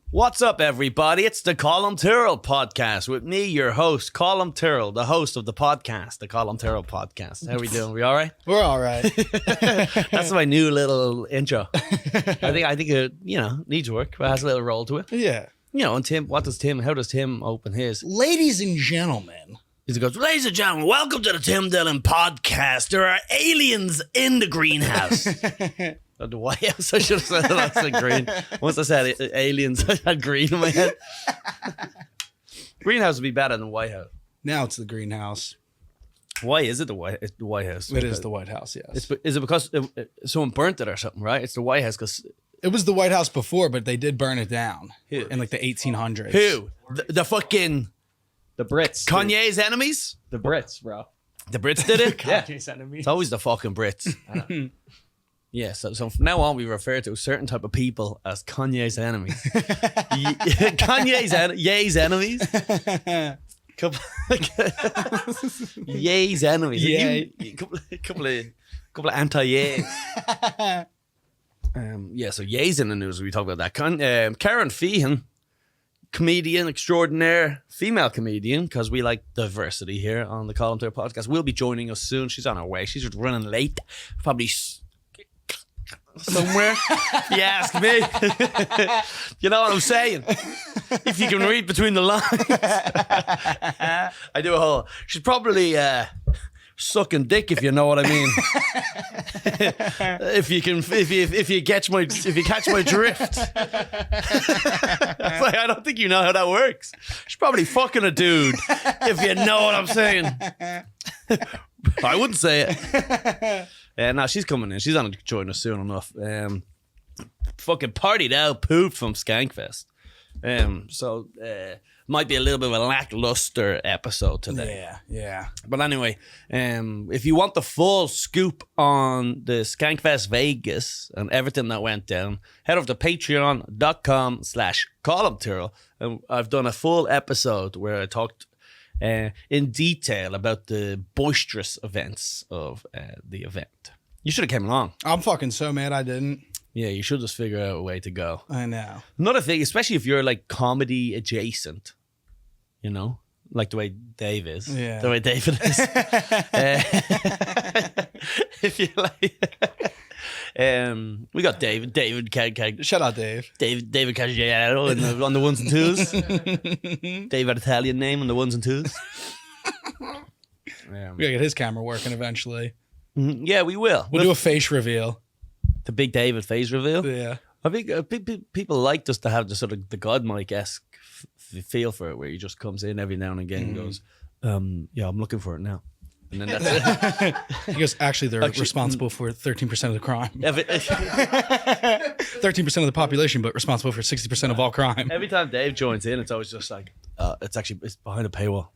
What's up, everybody? It's the Colum Tyrrell Podcast with me, your host, Colum Tyrrell, the host of the podcast, the Colum Tyrrell Podcast. How are we doing? We all right? We're all right. That's my new little intro. I think it, needs work, but it has a little roll to it. Yeah. And Tim, how does Tim open his? Ladies and gentlemen. He goes, ladies and gentlemen, welcome to the Tim Dillon Podcast. There are aliens in the greenhouse. The White House, I should have said that's the green. Once I said aliens, I had green in my head. Greenhouse would be better than White House. Now it's the greenhouse. Why is it the White House? It is the White House, yes. Is it because someone burnt it or something, right? It's the White House because... It was the White House before, but they did burn it down. Who? In like the 1800s. Who? The fucking... The Brits. Kanye's enemies? The Brits, bro. The Brits did it? Kanye's enemies. It's always the fucking Brits. Yeah, so from now on we refer to a certain type of people as Kanye's enemies. Ye's enemies. Ye's enemies. Yeah. Couple of anti-Ye's. So Ye's in the news. We talk about that. Kerryn Feehan, comedian extraordinaire, female comedian, because we like diversity here on the Colum Tyrrell Podcast, will be joining us soon. She's on her way. She's running late. Probably somewhere. If you ask me. You know what I'm saying? If you can read between the lines. I do a whole... She's probably sucking dick, if you know what I mean. if you catch my drift. It's like, I don't think you know how that works. She's probably fucking a dude, if you know what I'm saying. I wouldn't say it. No, she's coming in. She's on to join us soon enough. Fucking partied out, pooped from Skankfest. So might be a little bit of a lackluster episode today. Yeah. But anyway, if you want the full scoop on the Skankfest Vegas and everything that went down, head over to patreon.com/Colum Tyrrell. And I've done a full episode where I talked in detail about the boisterous events of the event. You should have came along. I'm fucking so mad I didn't. Yeah, you should just figure out a way to go. I know. Another thing, especially if you're like comedy adjacent, like the way Dave is. Yeah. The way David is. If you like... we got David Shout out, Dave. David Caggiano on the ones and twos. David Italian name on the ones and twos. We gotta get his camera working eventually. Yeah, we will. We'll do a face reveal. The big David face reveal. Yeah. I think people like us to have the sort of the God Mike-esque feel for it, where he just comes in every now and again and goes, yeah, I'm looking for it now. And then that's it. He goes, actually, they're responsible for 13% of the crime. 13% of the population, but responsible for 60% of all crime. Every time Dave joins in, it's always just like, it's behind a paywall.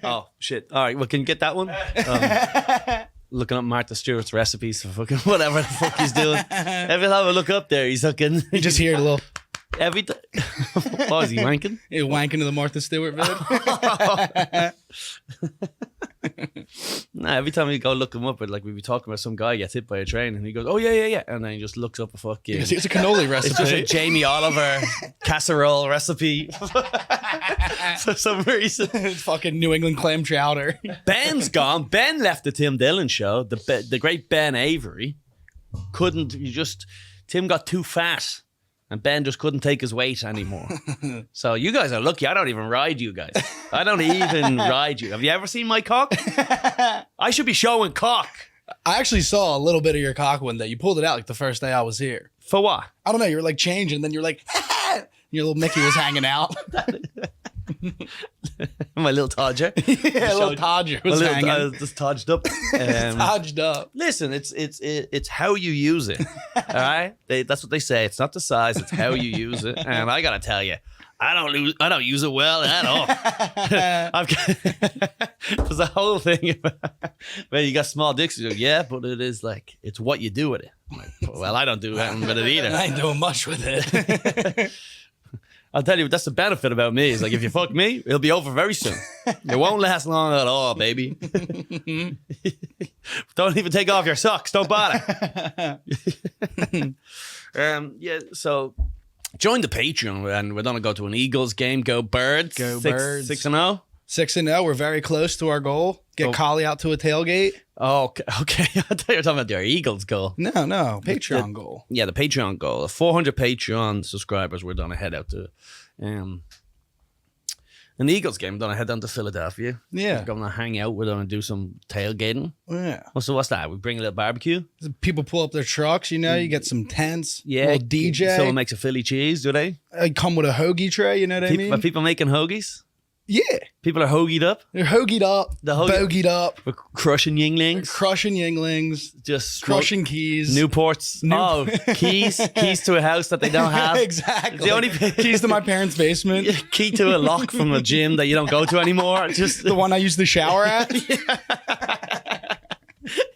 Oh, shit. All right, well, can you get that one? Looking up Martha Stewart's recipes for fucking whatever the fuck he's doing. Every time I look up there, he's fucking... You just hear a little... Every time... Oh, is he wanking? He's wanking to the Martha Stewart vid. Nah, every time we go look him up, we'd be talking about some guy gets hit by a train and he goes, oh, yeah. And then he just looks up a fucking... It's a cannoli recipe. It's just a Jamie Oliver casserole recipe for some reason. It's fucking New England clam chowder. Ben's gone. Ben left the Tim Dillon show. The great Ben Avery Tim got too fat. And Ben just couldn't take his weight anymore. So you guys are lucky. I don't even ride you guys. I don't even ride you. Have you ever seen my cock? I should be showing cock. I actually saw a little bit of your cock one day. You pulled it out like the first day I was here. For what? I don't know. You were like changing. Then you're like, your little Mickey was hanging out. My little Todger. Yeah, little Todger was hanging. I was just todged up. Todged up. Listen, it's how you use it. All right? That's what they say. It's not the size, it's how you use it. And I gotta tell you, I don't use it well at all. There's a whole thing about, man, you got small dicks. You go, yeah, but it is like, it's what you do with it. I'm like, well, I don't do that with it either. I ain't doing much with it. I'll tell you, that's the benefit about me. Is like, if you fuck me, it'll be over very soon. It won't last long at all, baby. Don't even take off your socks. Don't bother. Yeah, so Join the Patreon, and we're gonna go to an Eagles game. Go Birds! Go 6, Birds. 6-0. 6-0. We're very close to our goal. Get Collie out to a tailgate. Oh, okay. I thought you were talking about their Eagles goal. No, Patreon goal. Yeah, the Patreon goal. 400 Patreon subscribers. We're gonna head out to an Eagles game. We're gonna head down to Philadelphia. Yeah. We're gonna hang out. We're gonna do some tailgating. Yeah. So what's that? We bring a little barbecue. People pull up their trucks, you get some tents. Yeah, little DJ. Someone makes a Philly cheese, do they? Come with a hoagie tray, you know what I mean? Are people making hoagies? Yeah. People are hoagied up. They're hoagied up, bogeyed up, We're crushing yinglings. crushing yinglings, Just crushing keys. Newports. Keys to a house that they don't have. Exactly. The only keys to my parents' basement. key to a lock from a gym that you don't go to anymore. Just The one I use to shower at.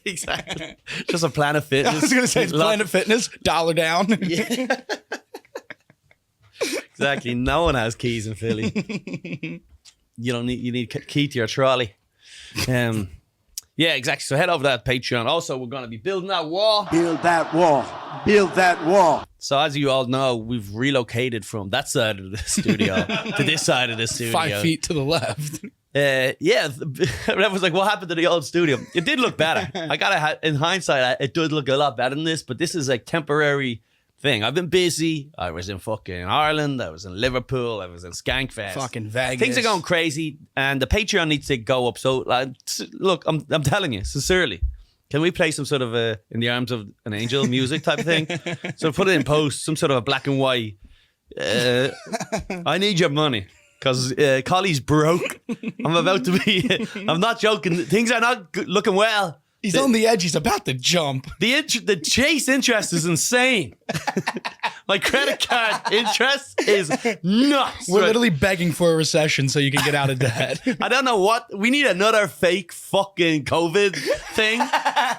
exactly. Just a Planet Fitness. I was going to say it's lock. Planet Fitness, $1 down. Yeah. Exactly. No one has keys in Philly. You need a key to your trolley. Yeah, exactly. So head over to that Patreon. Also, we're going to be building that wall. Build that wall. Build that wall. So as you all know, we've relocated from that side of the studio to this side of the studio. 5 feet to the left. Yeah, that was like, what happened to the old studio? It did look better. In hindsight, it did look a lot better than this, but this is like temporary thing. I've been busy. I was in fucking Ireland. I was in Liverpool. I was in Skankfest. Fucking Vegas. Things are going crazy, and the Patreon needs to go up. So, look, I'm telling you, sincerely, can we play some sort of a In the Arms of an Angel music type of thing? So put it in post, some sort of a black and white. I need your money. Because Collie's broke. I'm about to be... I'm not joking. Things are not looking well. He's on the edge. He's about to jump. The Chase interest is insane. My credit card interest is nuts. We're literally begging for a recession so you can get out of debt. I don't know what... We need another fake fucking COVID thing.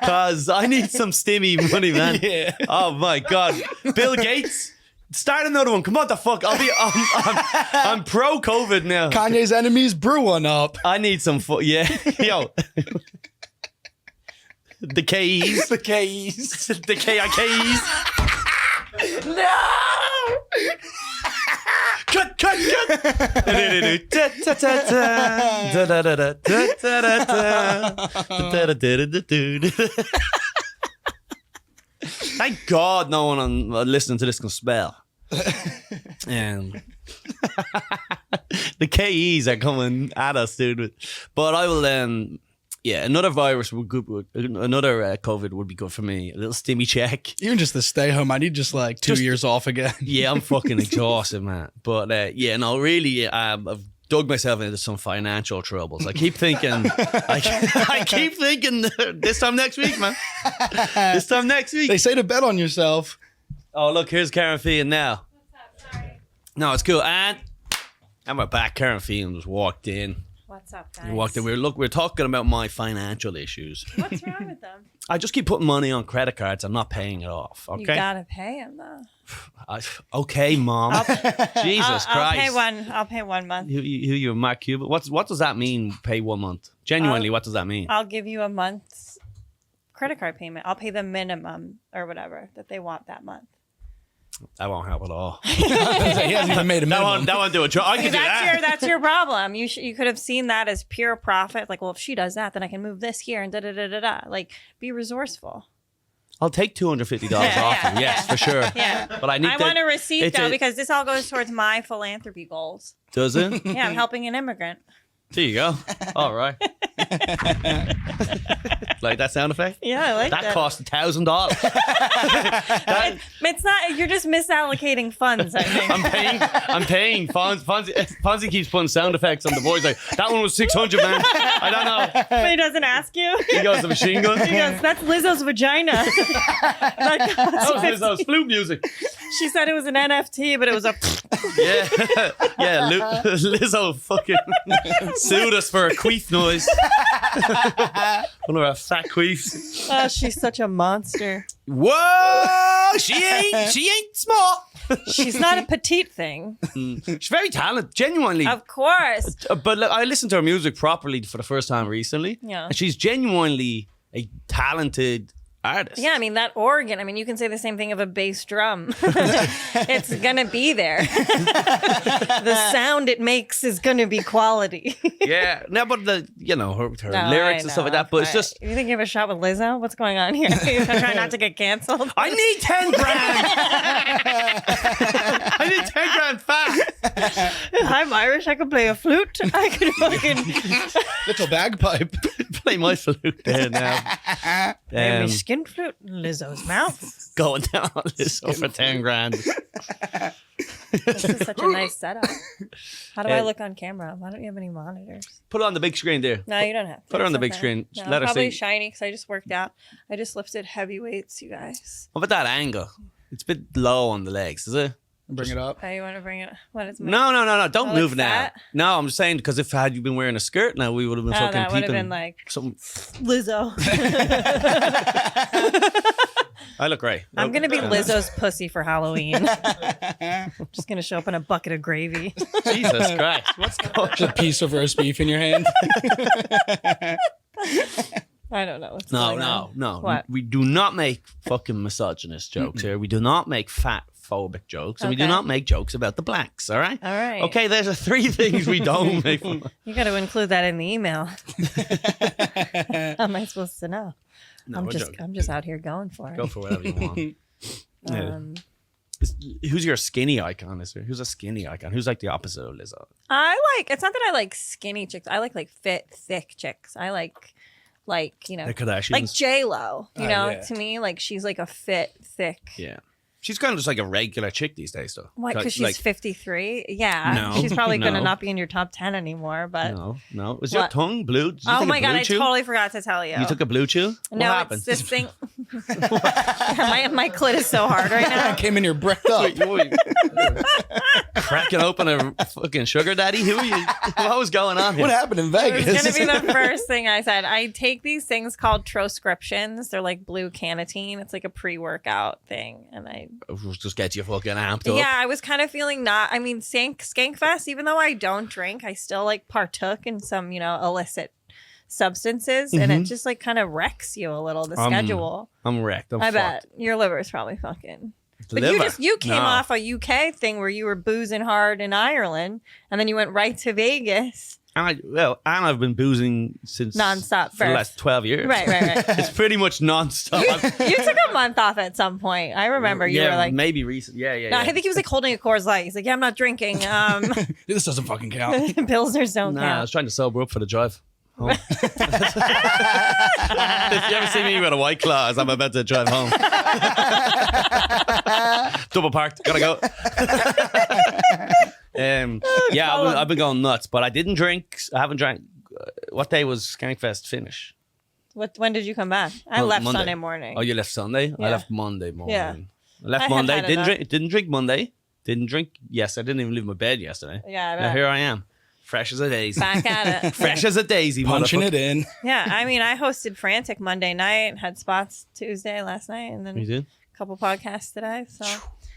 Because I need some stimmy money, man. Yeah. Oh, my God. Bill Gates... Start another one. Come on, the fuck. I'm pro COVID now. Kanye's enemies, brew one up. I need some yeah. Yo. The K's. The K's. The KIKs. No! Cut. Thank God no one listening to this can spell. The KEs are coming at us, dude. But I will another virus would good. Another COVID would be good for me. A little stimmy check. Even just to stay home, I need just like 2 years off again. Yeah, I'm fucking exhausted, man. But really, I've dug myself into some financial troubles. I keep thinking, I keep thinking this time next week, man. This time next week. They say to bet on yourself. Oh, look, here's Kerryn Feehan now. What's up? Sorry. No, it's cool. And we're back. Kerryn Feehan just walked in. What's up, guys? He walked in. We're talking about my financial issues. What's wrong with them? I just keep putting money on credit cards. I'm not paying it off. Okay. You gotta pay them though. Okay, Mom. Jesus Christ. I'll pay 1 month. Who you, Mark Cuban? What does that mean? Pay 1 month? Genuinely, what does that mean? I'll give you a month's credit card payment. I'll pay the minimum or whatever that they want that month. That won't help at all. He hasn't even made a minimum. That won't do a job. I can do that. That's your problem. You could have seen that as pure profit. Like, well, if she does that, then I can move this here and da da da da da. Like, be resourceful. I'll take $250 off you. Yes, for sure. Yeah. But I want a receipt though because this all goes towards my philanthropy goals. Does it? Yeah, I'm helping an immigrant. There you go. All right. Like that sound effect? Yeah, I like that. That cost $1,000. It's not. You're just misallocating funds. I think. I'm paying. Fonzie keeps putting sound effects on the voice. Like that one was $600, man. I don't know. But he doesn't ask you. He goes the machine gun. He goes, that's Lizzo's vagina. That was Lizzo's flute music. She said it was an NFT, but it was a. Yeah. Lizzo fucking sued us for a queef noise. One of our fat queefs. Oh, she's such a monster. Whoa! She ain't small. She's not a petite thing. She's very talented, genuinely. Of course. But look, I listened to her music properly for the first time recently. Yeah. And she's genuinely a talented artist. Yeah, I mean, that organ, I mean, you can say the same thing of a bass drum. It's going to be there. The sound it makes is going to be quality. Yeah. No, but her No, lyrics I and stuff like know. that. But it's just, You think you have a shot with Lizzo? What's going on here? I'm trying not to get canceled. I need 10 grand. I need 10 grand fast. I'm Irish. I can play a flute. I can fucking Little bagpipe. Play my flute there now. play my skin flute in Lizzo's mouth. Going down on this for 10 grand. This is such a nice setup. How do I look on camera? Why don't you have any monitors? Put it on the big screen there. No, you don't have to. Put her on It's the big okay. screen. No, Let her probably see. shiny because I just worked out. I just lifted heavy weights, you guys. What about that angle? It's a bit low on the legs, is it? Bring it up. Oh, you want to bring it? What is No. Don't I move look now. fat? No, I'm just saying because if had you been wearing a skirt now, we would have been Oh, fucking that would have peeping. been like Something. Lizzo. I look great. I'm gonna be Lizzo's pussy for Halloween. Just gonna show up in a bucket of gravy. Jesus Christ. What's going on? A piece of roast beef in your hand. I don't know. What's going on. No. What? We do not make fucking misogynist jokes here. We do not make fat phobic jokes. And we do Okay. not make jokes about the blacks, all right? All right. Okay, there's the 3 things we don't make fun of. You got to include that in the email. How am I supposed to know? No, I'm we're just joking. I'm just out here going for it. Go for whatever you want. Yeah. Um, Who's your skinny icon? Is there? Who's a skinny icon? Who's like the opposite of Lizzo? it's not that I like skinny chicks. I like fit, thick chicks. I like you know, The Kardashians. like J-Lo. You Oh, know, yeah. to me, like she's like a fit, thick. Yeah. She's kind of just like a regular chick these days, though. What? Because she's Like, 53. Yeah, No, she's probably gonna no. not be in your top 10 anymore. But No. Was your What? tongue blue? Did you oh take a my god, blue I chew? totally forgot to tell you. You took a blue chew? no, what happened? it's this thing. my clit is so hard right now. Came in here bricked up. Cracking open a fucking sugar daddy? Who are you? What was going on here? What happened in It's Vegas? gonna be the first thing I said. I take these things called Troscriptions. They're like blue canatine. It's like a pre-workout thing, and I Just get you fucking amped up. yeah, I was kind of feeling Skankfest. Even though I don't drink, I still like partook in some illicit substances, and it just like kind of wrecks you a little. The schedule. I'm wrecked. I bet your liver's probably fucking. But Liver? you came No. off a UK thing where you were boozing hard in Ireland, and then you went right to Vegas. And I've been boozing since Nonstop for the birth. last 12 years. Right. It's pretty much nonstop. You took a month off at some point. I remember you were like, maybe recent. Yeah. no, I think he was like holding a Coors Light. He's like, yeah, I'm not drinking. This doesn't fucking count. Pilsners don't Nah, I was count. trying to sober up for the drive home. If you ever see me with a White Claw as I'm about to drive home. Double parked, gotta go. Yeah, I've been going nuts, but I didn't drink. I haven't drank. What day was Skankfest finish? When did you come back? I Oh, left Monday. Sunday morning. Oh, you left Sunday? Yeah. I left Monday morning. Yeah. I left I had Monday. had Didn't enough. drink Monday. Didn't drink. Yes, I didn't even leave my bed yesterday. Yeah, I Now bet. here I am, fresh as a daisy. Back at it. Fresh as a daisy. Punching motherfucker. it in. Yeah, I mean, I hosted Frantic Monday night, had spots Tuesday last night, and then You did? a couple podcasts today. So Yeah,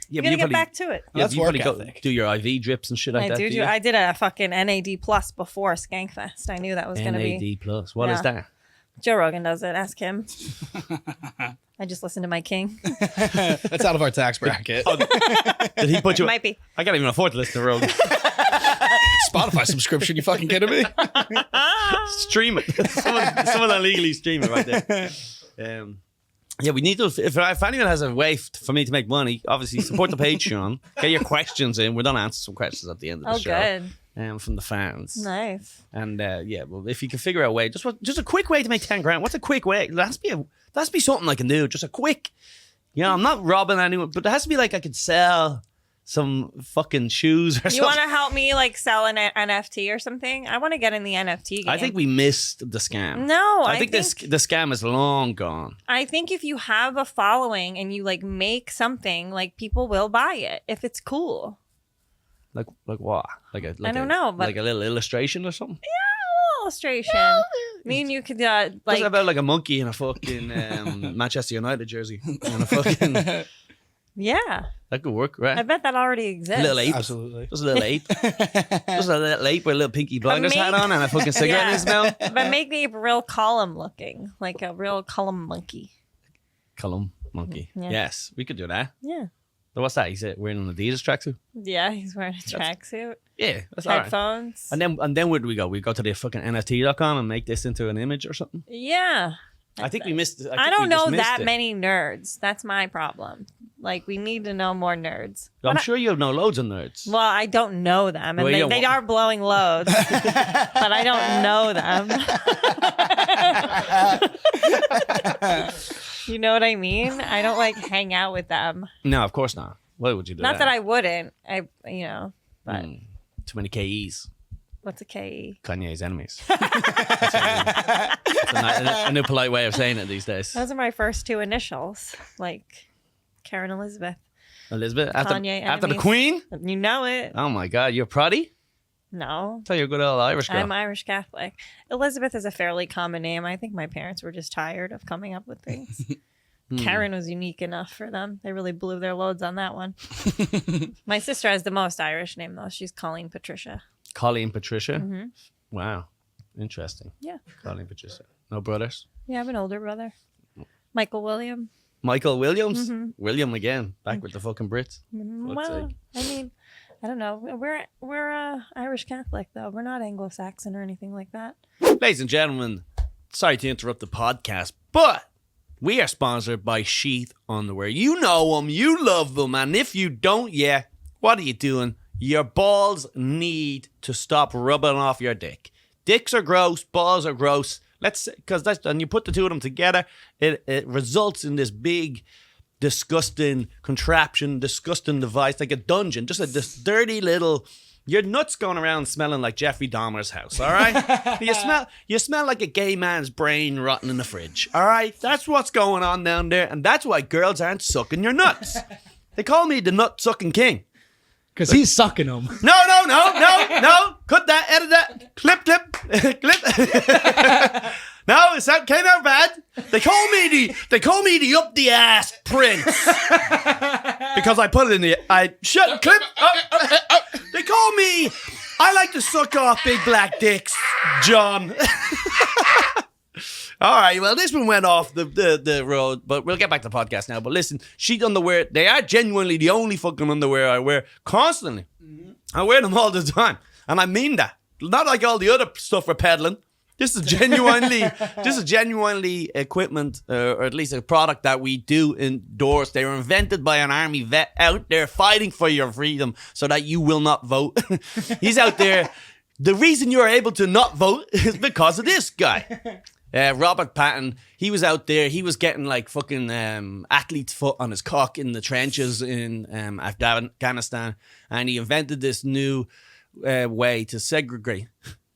you but gotta you get probably- back to it. Yeah, That's you work probably ethic. do your IV drips and shit like that. I I did a fucking NAD plus before Skankfest. I knew that was gonna be NAD plus. What is Yeah. that? Joe Rogan does it. Ask him. I just listened to my king. That's out of our tax bracket. Did he put you? Might be. I can't even afford to listen to Rogan. Spotify subscription. You fucking kidding me? Stream it. someone illegally stream it right there. Yeah, we need to. If anyone has a way for me to make money, obviously support the Patreon. Get your questions in. We're gonna answer some questions at the end of the Oh, show. good. From the fans. Nice. And well, if you can figure out a way, just a quick way to make 10 grand. What's a quick way? There has to be something I can do. Just a quick. I'm not robbing anyone, but there has to be like I could sell some fucking shoes or You something. want to help me like sell an NFT or something? I want to get in the NFT game. I think we missed the scam. No, I think the scam is long gone. I think if you have a following and you like make something, like people will buy it if it's cool. Like what? Like I don't know, but- like a little illustration or something. Illustration. Me and you could What's like it about like a monkey in a fucking Manchester United jersey and a fucking yeah. that could work, right? I bet that already exists. A little ape. Absolutely. Just a little ape. Just a little ape with a little pinky blinders hat make- on and a fucking cigarette in his mouth. But make the ape real Colum looking, like a real Colum monkey. Colum monkey. Yeah. Yes, we could do that. Yeah. So what's that? He's wearing an Adidas tracksuit? Yeah, he's wearing a tracksuit. Yeah, that's all right. Headphones. And then where do we go? We go to the fucking NFT.com and make this into an image or something? Yeah. I think we missed. I don't know that many nerds. That's my problem. Like, we need to know more nerds. I'm sure you know loads of nerds. Well, I don't know them, and Well, they are blowing loads, but I don't know them. You know what I mean? I don't like hang out with them. No, of course not. Why would you do that? Not that I wouldn't. But Too many KEs. what's a KE? Kanye's enemies. It's a new polite way of saying it these days. Those are my first two initials, like Kerryn Elizabeth. Elizabeth? After the enemies. Queen? You know it. Oh my God, you're Proddy? No. Tell you're a good old Irish girl. I'm Irish Catholic. Elizabeth is a fairly common name. I think my parents were just tired of coming up with things. Kerryn was unique enough for them. They really blew their loads on that one. My sister has the most Irish name, though. She's Colleen Patricia. Colleen Patricia? Mm-hmm. Wow. Interesting. Yeah. Colleen Patricia. No brothers? Yeah, I have an older brother. Michael William. Michael Williams? Mm-hmm. William again. Back with the fucking Brits. Well, I mean, I don't know. We're Irish Catholic, though. We're not Anglo-Saxon or anything like that. Ladies and gentlemen, sorry to interrupt the podcast, but we are sponsored by Sheath Underwear. You know them, you love them, and if you don't, what are you doing? Your balls need to stop rubbing off your dick. Dicks are gross, balls are gross. And you put the two of them together, it results in this big, disgusting contraption, disgusting device, like a dungeon, just this dirty little. Your nuts going around smelling like Jeffrey Dahmer's house, all right? You smell like a gay man's brain rotting in the fridge, all right? That's what's going on down there, and that's why girls aren't sucking your nuts. They call me the nut-sucking king. Because he's sucking them. No. Cut that, edit that. Clip. No, it came out bad. They call me the up the ass prince. Because I put it in the clip. They call me I like to suck off big black dicks, John. All right, well, this one went off the road, but we'll get back to the podcast now. But listen, Sheath underwear, they are genuinely the only fucking underwear I wear constantly. Mm-hmm. I wear them all the time, and I mean that. Not like all the other stuff we're peddling. This is genuinely equipment, or at least a product that we do endorse. They were invented by an army vet out there fighting for your freedom so that you will not vote. He's out there. The reason you're able to not vote is because of this guy. Robert Patton, he was out there. He was getting like fucking athlete's foot on his cock in the trenches in Afghanistan. And he invented this new way to segregate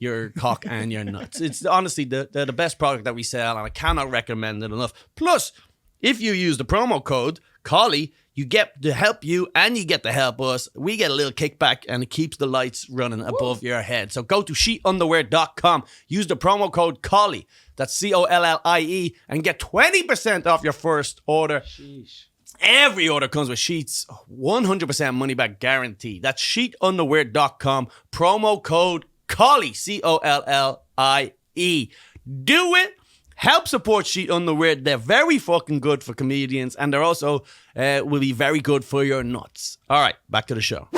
your cock and your nuts. It's honestly the best product that we sell, and I cannot recommend it enough. Plus, if you use the promo code Collie, you get to help you and you get to help us. We get a little kickback, and it keeps the lights running above your head. So go to sheathunderwear.com, use the promo code Collie, that's COLLIE, and get 20% off your first order. Sheesh. Every order comes with sheets, 100% money back guarantee. That's sheathunderwear.com, promo code Collie, COLLIE. Do it. Help support Sheath Underwear. They're very fucking good for comedians, and they're also will be very good for your nuts. All right, back to the show.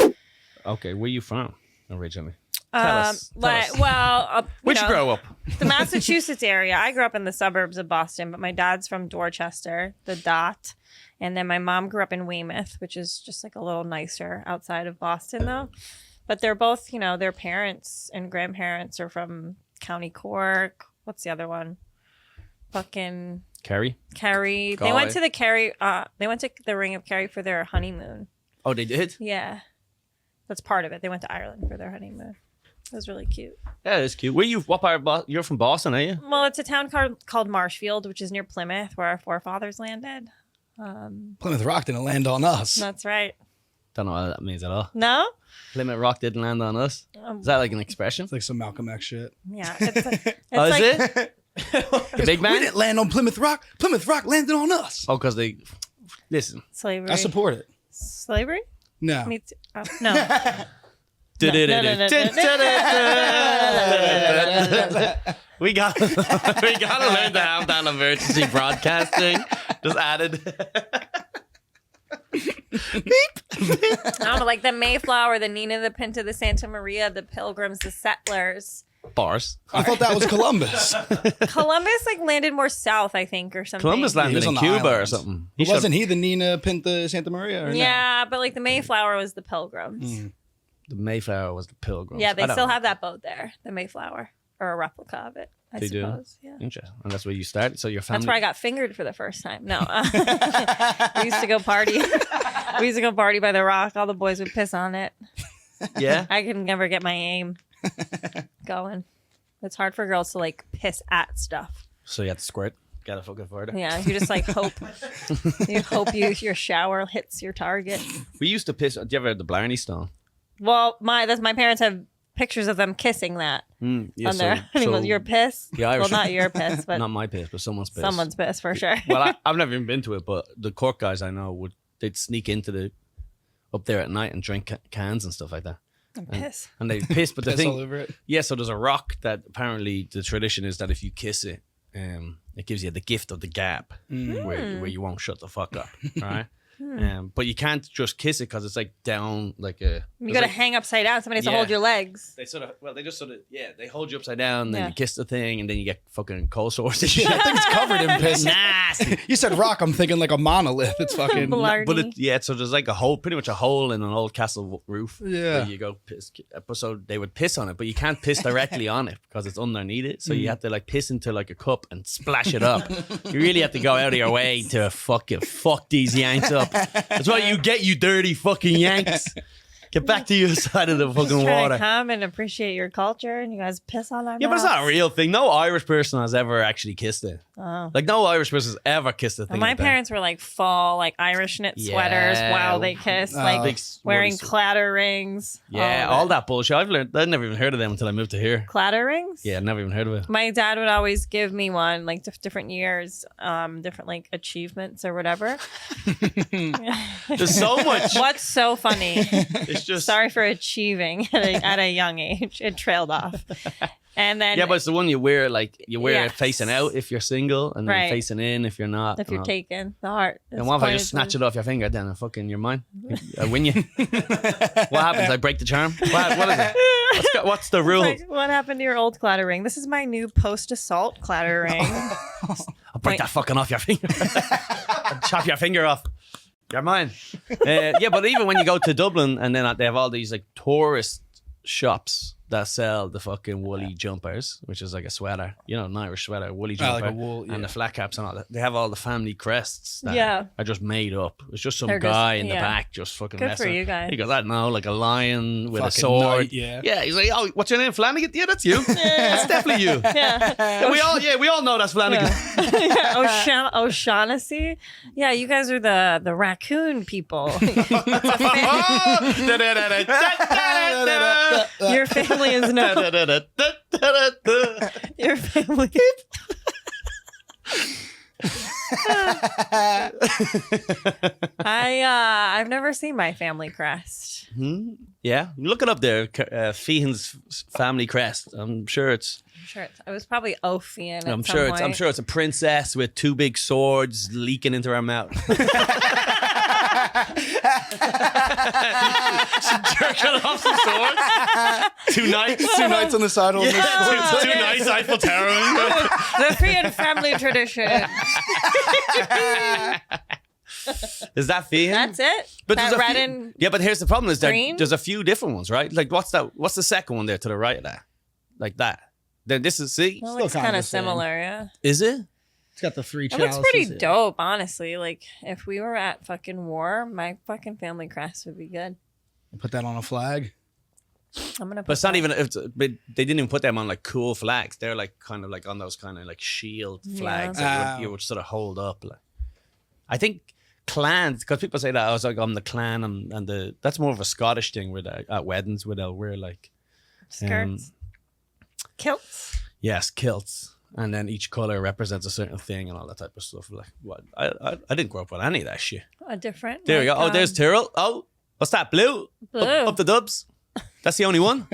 Okay, where you from originally? Tell us. Where'd you grow up? The Massachusetts area. I grew up in the suburbs of Boston, but my dad's from Dorchester, the Dot. And then my mom grew up in Weymouth, which is just like a little nicer outside of Boston, though. But they're both, their parents and grandparents are from County Cork. What's the other one? Fucking Kerry. They went to the Kerry. They went to the Ring of Kerry for their honeymoon. Oh, they did? Yeah, that's part of it. They went to Ireland for their honeymoon. It was really cute. Yeah, it's cute. What part of Boston? You're from Boston, are you? Well, it's a town called Marshfield, which is near Plymouth, where our forefathers landed. Plymouth Rock didn't land on us. That's right. Don't know what that means at all. No? Plymouth Rock didn't land on us. Is that like an expression? It's like some Malcolm X shit. Yeah. It's is it? The big man? We didn't land on Plymouth Rock. Plymouth Rock landed on us. Oh, because they... Listen. Slavery. I support it. Slavery? No. Me too. No. We got to learn to have that emergency broadcasting. Just added. I don't know, like the Mayflower, the Nina, the Pinta, the Santa Maria, the Pilgrims, the Settlers. Bars. I thought that was Columbus. Columbus like landed more south, I think, or something. Columbus He landed was in on the Cuba or islands. something. Wasn't he the Nina, Pinta, Santa Maria? Or no? Yeah, but like the Mayflower was the Pilgrims. The Mayflower was the Pilgrims. Yeah, they I don't still know. have that boat there, the Mayflower, or a replica of it, I They do? suppose. Yeah. Interesting. And that's where you started. So your family. That's where I got fingered for the first time. No, we used to go party. We used to go party by the rock. All the boys would piss on it. Yeah. I could never get my aim going. It's hard for girls to like piss at stuff. So you had to squirt. Got to fucking further. Yeah, you just like hope. You hope your shower hits your target. We used to piss. Do you ever have the Blarney Stone? Well, my parents have pictures of them kissing that Yeah, on their honeymoon. Your piss? The Irish- Well, not your piss, but Not my piss, but someone's piss. someone's piss for sure. Well, I've never even been to it, but the Cork guys I know they'd sneak into up there at night and drink cans and stuff like that. Piss. And they piss, but the Piss all thing, over it. yeah. So there's a rock that apparently the tradition is that if you kiss it, it gives you the gift of the gap, where you won't shut the fuck up, right? But you can't just kiss it because it's like down like a. You gotta hang upside down. Somebody has to hold your legs. They they hold you upside down, then Yeah. you kiss the thing, and then you get fucking cold sores and Yeah, shit. that thing's covered in piss. Nasty. You said rock, I'm thinking like a monolith. It's fucking. Blarney. But so there's like a hole, pretty much a hole in an old castle roof. Yeah. Where you go piss. So they would piss on it, but you can't piss directly on it because it's underneath it. So you have to like piss into like a cup and splash it up. You really have to go out of your way to fuck these Yanks up. That's what you get, you dirty fucking Yanks. Get back to your side of the fucking Just trying water. to come and appreciate your culture, and you guys piss on our Yeah, but it's not a mouths. real thing. No Irish person has ever actually kissed it. Oh. Like no Irish person has ever kissed a thing. My like that. parents were like fall, like Irish knit sweaters Yeah. while they kissed, like Big wearing sweaty- clatter rings. Yeah, all that bullshit. I've never even heard of them until I moved to here. Clatter rings. Yeah, never even heard of it. My dad would always give me one, like different years, different like achievements or whatever. There's so much. What's so funny? It's just Sorry for achieving at a young age. It trailed off. And then Yeah, but it's the one you wear Yes. it facing out if you're single, and then Right. facing in if you're not. if you're taken, the heart. And what if I just snatch it off your finger, then fucking you're mine? I win you. What happens? I break the charm? What is it? What's the rule? Like, what happened to your old clatter ring? This is my new post-assault clatter ring. I'll break that fucking off your finger. I'll chop your finger off. You're mine. Yeah, but even when you go to Dublin and then they have all these like tourist shops that sell the fucking woolly jumpers, which is like a sweater, an Irish sweater, woolly jumper, like a wool, and yeah. the flat caps and all that. They have all the family crests that Yeah. are just made up. It's just some They're just- guy in the yeah. back just fucking Good messing. for you guys. He goes, I don't know, like a lion with a Fucking sword. knight, yeah. Yeah, he's like, oh, what's your name, Flanagan? Yeah, that's you. That's definitely you. Yeah. We all know that's Flanagan. O'Shaughnessy. Yeah, you guys are the raccoon people. Your family is no. Your family. I've never seen my family crest. Yeah, look it up there. Feehan's family crest. I'm sure it's. I'm sure it was probably Ophian. I'm sure it's a princess with two big swords leaking into her mouth. She jerking off some swords. Two knights on the side holding their swords. two knights Eiffel Tower. The Fian family tradition. Is that Feehan? That's it. But that there's a red few- and yeah, but here's the problem: is that green? there's a few different ones, right? Like what's the second one there to the right of that? Like that. Then this is see. well, Still it's kinda kind the of same. similar, yeah. Is it? It's got the three It chalices. looks pretty dope, honestly. Like if we were at fucking war, my fucking family crest would be good. Put that on a flag. I'm gonna. Put But it's not that- even. But they didn't even put them on like cool flags. They're like kind of like on those kind of like shield flags that you would sort of hold up. Like, I think clans, because people say that I was like I'm the clan and the that's more of a Scottish thing with at weddings where they'll wear like skirts, kilts. yes kilts, and then each color represents a certain thing and all that type of stuff. Like what I didn't grow up with any of that shit. A different. There we go. Oh, there's Tyrrell. Oh, what's that? Blue. Blue. Up the dubs. That's the only one?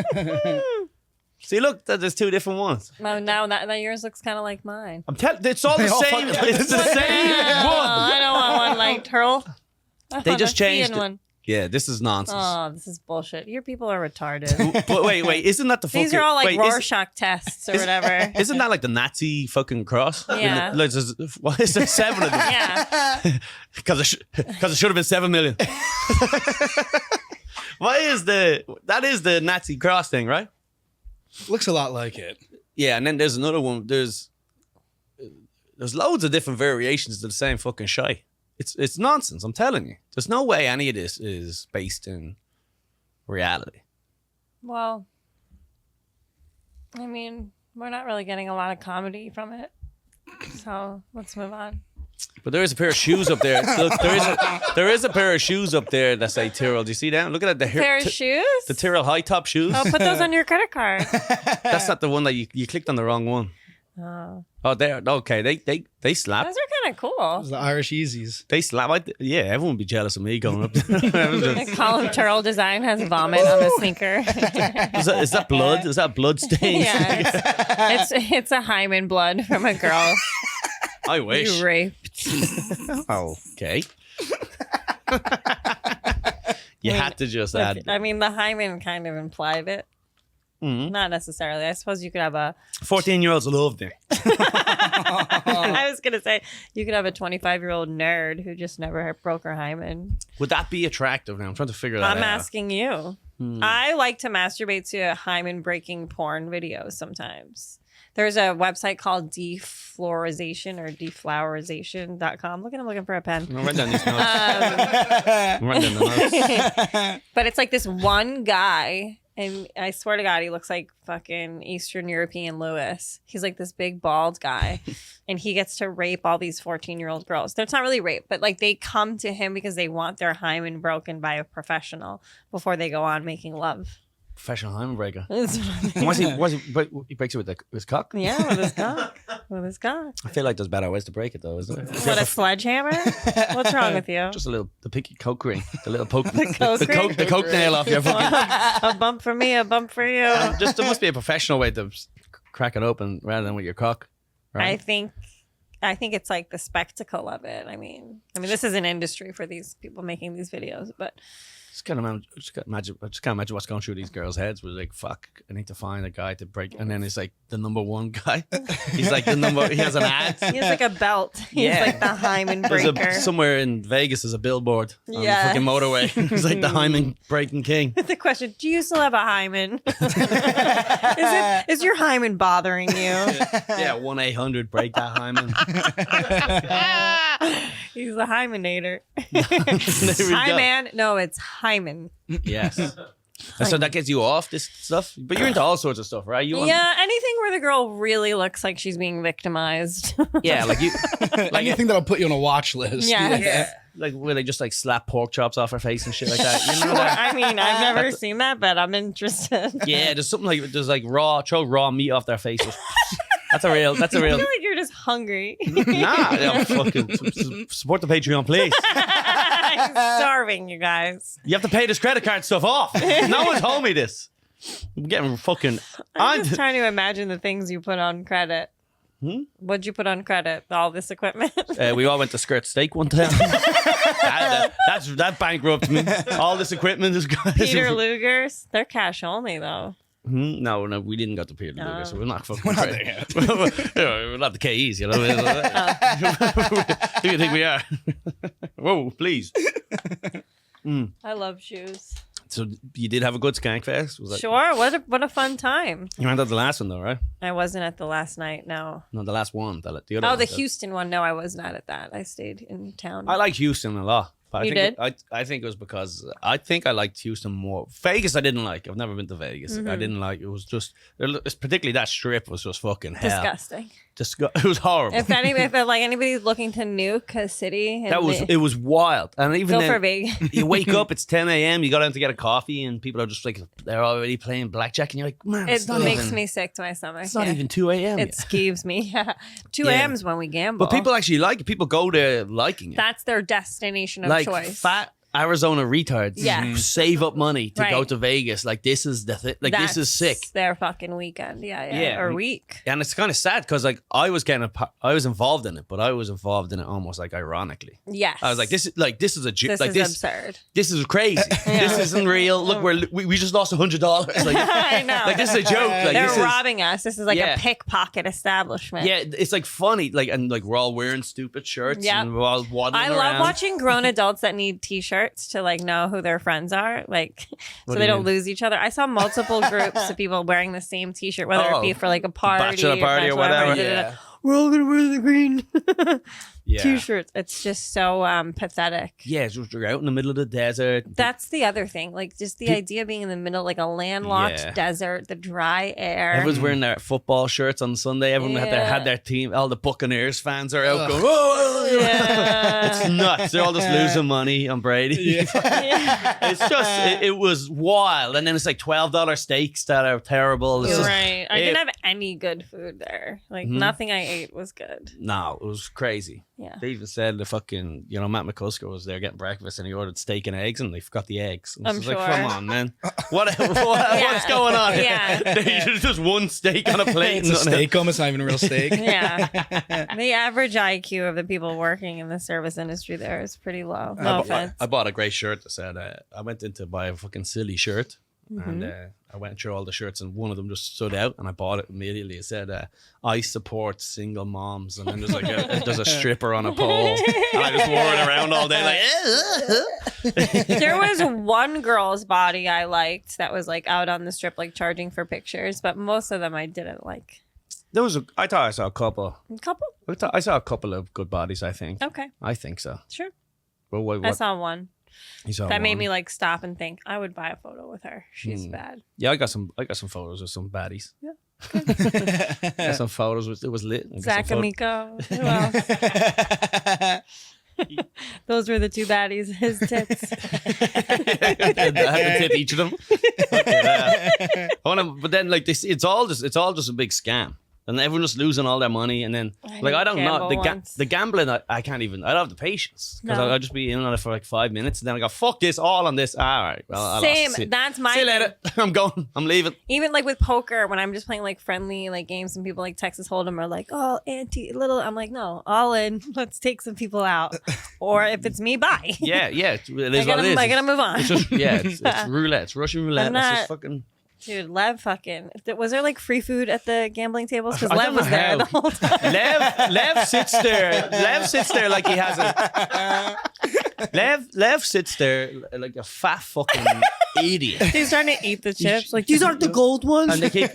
See, look, there's two different ones. Well, now that yours looks kind of like mine. I'm telling it's all the They all same. fucking- It's the same Oh, one. I don't want one like Turl. I They want just a changed Feehan it. one. Yeah, this is nonsense. Oh, this is bullshit. Your people are retarded. But wait, isn't that the fucking... These are all like wait, Rorschach tests or whatever. Isn't that like the Nazi fucking cross? Yeah. Like, why is there 7 of them? Yeah. Because it should have been 7 million. Why is that is the Nazi cross thing, right? Looks a lot like it. Yeah, and then there's another one. There's loads of different variations of the same fucking shite. It's nonsense. I'm telling you. There's no way any of this is based in reality. Well, I mean, we're not really getting a lot of comedy from it. So let's move on. But there is a pair of shoes up there. Look, there is a pair of shoes up there that say Tyrrell. Do you see that? Look at that. Pair of shoes? The Tyrrell high top shoes. Oh, put those on your credit card. That's not the one that you clicked on the wrong one. Oh. Oh, there. Okay, they slap. Those are kind of cool. The Irish Yeezys. They slap. Yeah, everyone would be jealous of me going up there. The Colum Tyrrell design has vomit on the sneaker. Is that blood? Is that blood stains? Yeah, it's a hymen blood from a girl I wish. you raped. Okay. You had to just add. I mean, the hymen kind of implied it. Mhm. Not necessarily. I suppose you could have a 14-year-olds loved it. I was gonna say you could have a 25-year-old nerd who just never broke her hymen. Would that be attractive? Now I'm trying to figure that I'm out. asking you. I like to masturbate to hymen breaking porn videos sometimes. There's a website called deflorization or deflowerization.com. Look at him looking for a pen. I'm writing down these notes. I'm writing down the notes. But it's like this one guy, and I swear to God, he looks like fucking Eastern European Lewis. He's like this big bald guy, and he gets to rape all these 14-year-old girls. It's not really rape, but like they come to him because they want their hymen broken by a professional before they go on making love. Professional hymen breaker. That's what I mean. He breaks it with his cock? Yeah, with his cock. With his cock. I feel like there's better ways to break it though, isn't there? What, a sledgehammer? What's wrong with you? Just a little, the picky coke ring, the little poke, coke ring? the coke nail off your fucking. A bump for me, a bump for you. Just there must be a professional way to crack it open rather than with your cock. Right? I think it's like the spectacle of it. I mean, this is an industry for these people making these videos, but Just can't imagine what's going through these girls' heads. We're like, fuck, I need to find a guy to break. And then it's like the number one guy. He's like he has an ad. he has like a belt. He's Yeah. like the hymen There's breaker. somewhere in Vegas there's a billboard on Yes. the fucking motorway. He's like the hymen breaking king. The question: do you still have a hymen? is your hymen bothering you? Yeah, 1-800 break that hymen. He's a hymenator. There we Hi, go. man. No, it's hymen. Yes. And so that gets you off this stuff, but you're into all sorts of stuff, right? You want, Yeah, anything where the girl really looks like she's being victimized. yeah, like you, Anything that'll put you on a watch list. Yes. yeah, like where they just like slap pork chops off her face and shit like that. You know that? I mean, I've never seen that, but I'm interested. Yeah, there's something like there's like throw raw meat off their faces. That's a real. I feel like you're just hungry. Nah, I'm fucking support the Patreon, please. I'm starving, you guys. You have to pay this credit card stuff off. No one told me this. I'm getting fucking. I'm just trying to imagine the things you put on credit. What'd you put on credit? All this equipment? We all went to Skirt Steak one time. that bankrupted me. All this equipment is gone. Peter Luger's. They're cash only, though. No, we didn't go to Peter Luger, so we're not fucking. We're not there yet. We're not the KEs, you know. Who do you think we are? Whoa, please. I love shoes. So you did have a good Skankfest? Was that, Sure. What a fun time. You went at the last one though, right? I wasn't at the last night, no. No, the last one. The other Oh, one, the Houston one. No, I was not at that. I stayed in town. I like Houston a lot. But You I think did? I think it was because I think I liked Houston more. Vegas, I didn't like. I've never been to Vegas. I didn't like. It was just, particularly that strip was just fucking hell. Disgusting. It was horrible. If anybody's looking to nuke a city, and it was wild. And even go then, for Vegas. you wake up, it's 10 a.m. You go down to get a coffee, and people are just like they're already playing blackjack, and you're like, man, It makes me sick to my stomach. It's not even 2 a.m. It yet. skeeves me. 2 Yeah. a.m. is when we gamble. But people actually like it. People go there liking it. That's their destination of like choice. fat Arizona retards Yeah. save up money to go Right. to Vegas. Like, this is the thing. Like, this is sick. Their fucking weekend. Yeah. Yeah. Or week. And it's kind of sad because, like, I was involved in it, but I was involved in it almost like ironically. Yes. I was like, this is a joke. This Like, is absurd. This is crazy. This isn't real. Look, we just lost $100. Like, I know. like, this is a joke. Like, They're this is, robbing us. This is like Yeah. a pickpocket establishment. yeah, it's like funny. Like, and like we're all wearing stupid shirts Yep. and we're all waddling I around. love watching grown adults that need T-shirts to like know who their friends are, like What so do they you don't mean? lose each other. I saw multiple groups of people wearing the same T-shirt, whether Oh, it be for like a party, bachelor party or whatever. Yeah. We're all gonna wear the green Yeah. T-shirts. It's just so pathetic. Yeah, it's just, you're out in the middle of the desert. That's the other thing, like just the idea of being in the middle, like a landlocked Yeah. desert, the dry air. Everyone's wearing their football shirts on Sunday. Everyone had their team. All the Buccaneers fans are out going, "Oh!" Yeah. It's nuts. They're all just losing money on Brady. It's just it was wild. And then it's like $12 steaks that are terrible. It's You're just, right. I it- didn't have any good food there. Like Mhm. nothing I ate was good. No, it was crazy. Yeah. They even said the fucking, Matt McCusker was there getting breakfast and he ordered steak and eggs and they forgot the eggs. And I'm it's like, sure. come on, man. What's going on here? Yeah. There's just one steak on a plate. It's a steak home. It's not even a real steak. Yeah. The average IQ of the people working in the service industry there is pretty low. No offense. I bought a great shirt that said, I went in to buy a fucking silly shirt. Mm-hmm. And I went through all the shirts and one of them just stood out and I bought it immediately. It said, I support single moms. And then there's like there's a stripper on a pole. And I just wore it around all day like, There was one girl's body I liked that was like out on the strip, like charging for pictures, but most of them I didn't like. I thought I saw a couple. A couple? I saw a couple of good bodies, I think. Okay. I think so. Sure. Well, what, I saw one you saw that made one? me like stop and think I would buy a photo with her. She's bad. Yeah, I got some photos of some baddies. Yeah. Got some photos. It was lit. I got Zach some Amico. Who else? Those were the two baddies. His tits. I had to tip each of them. But then, like, it's all just a big scam, and everyone's just losing all their money. And then, like, I don't know the gambling. I can't even. I don't have the patience because No. I'll just be in on it for like 5 minutes, and then I go, "Fuck this, all on this." All right, well, I Same. lost. That's my See you thing. later. I'm going. I'm leaving. Even like with poker, when I'm just playing like friendly like games and people like Texas Hold'em are like, oh, little. I'm like, no, all in. Let's take some people out. Or if it's me, bye. Yeah, it is what it is. I gotta move on. It's just it's roulette. It's Russian roulette. I'm It's not- just fucking. Dude, Lev fucking. Was there like free food at the gambling tables? Because I Lev don't know was there how. the whole time. Lev sits there. Lev sits there like he has a. Lev sits there like a fat fucking idiot. He's trying to eat the chips. Like, these aren't the gold ones. And they keep,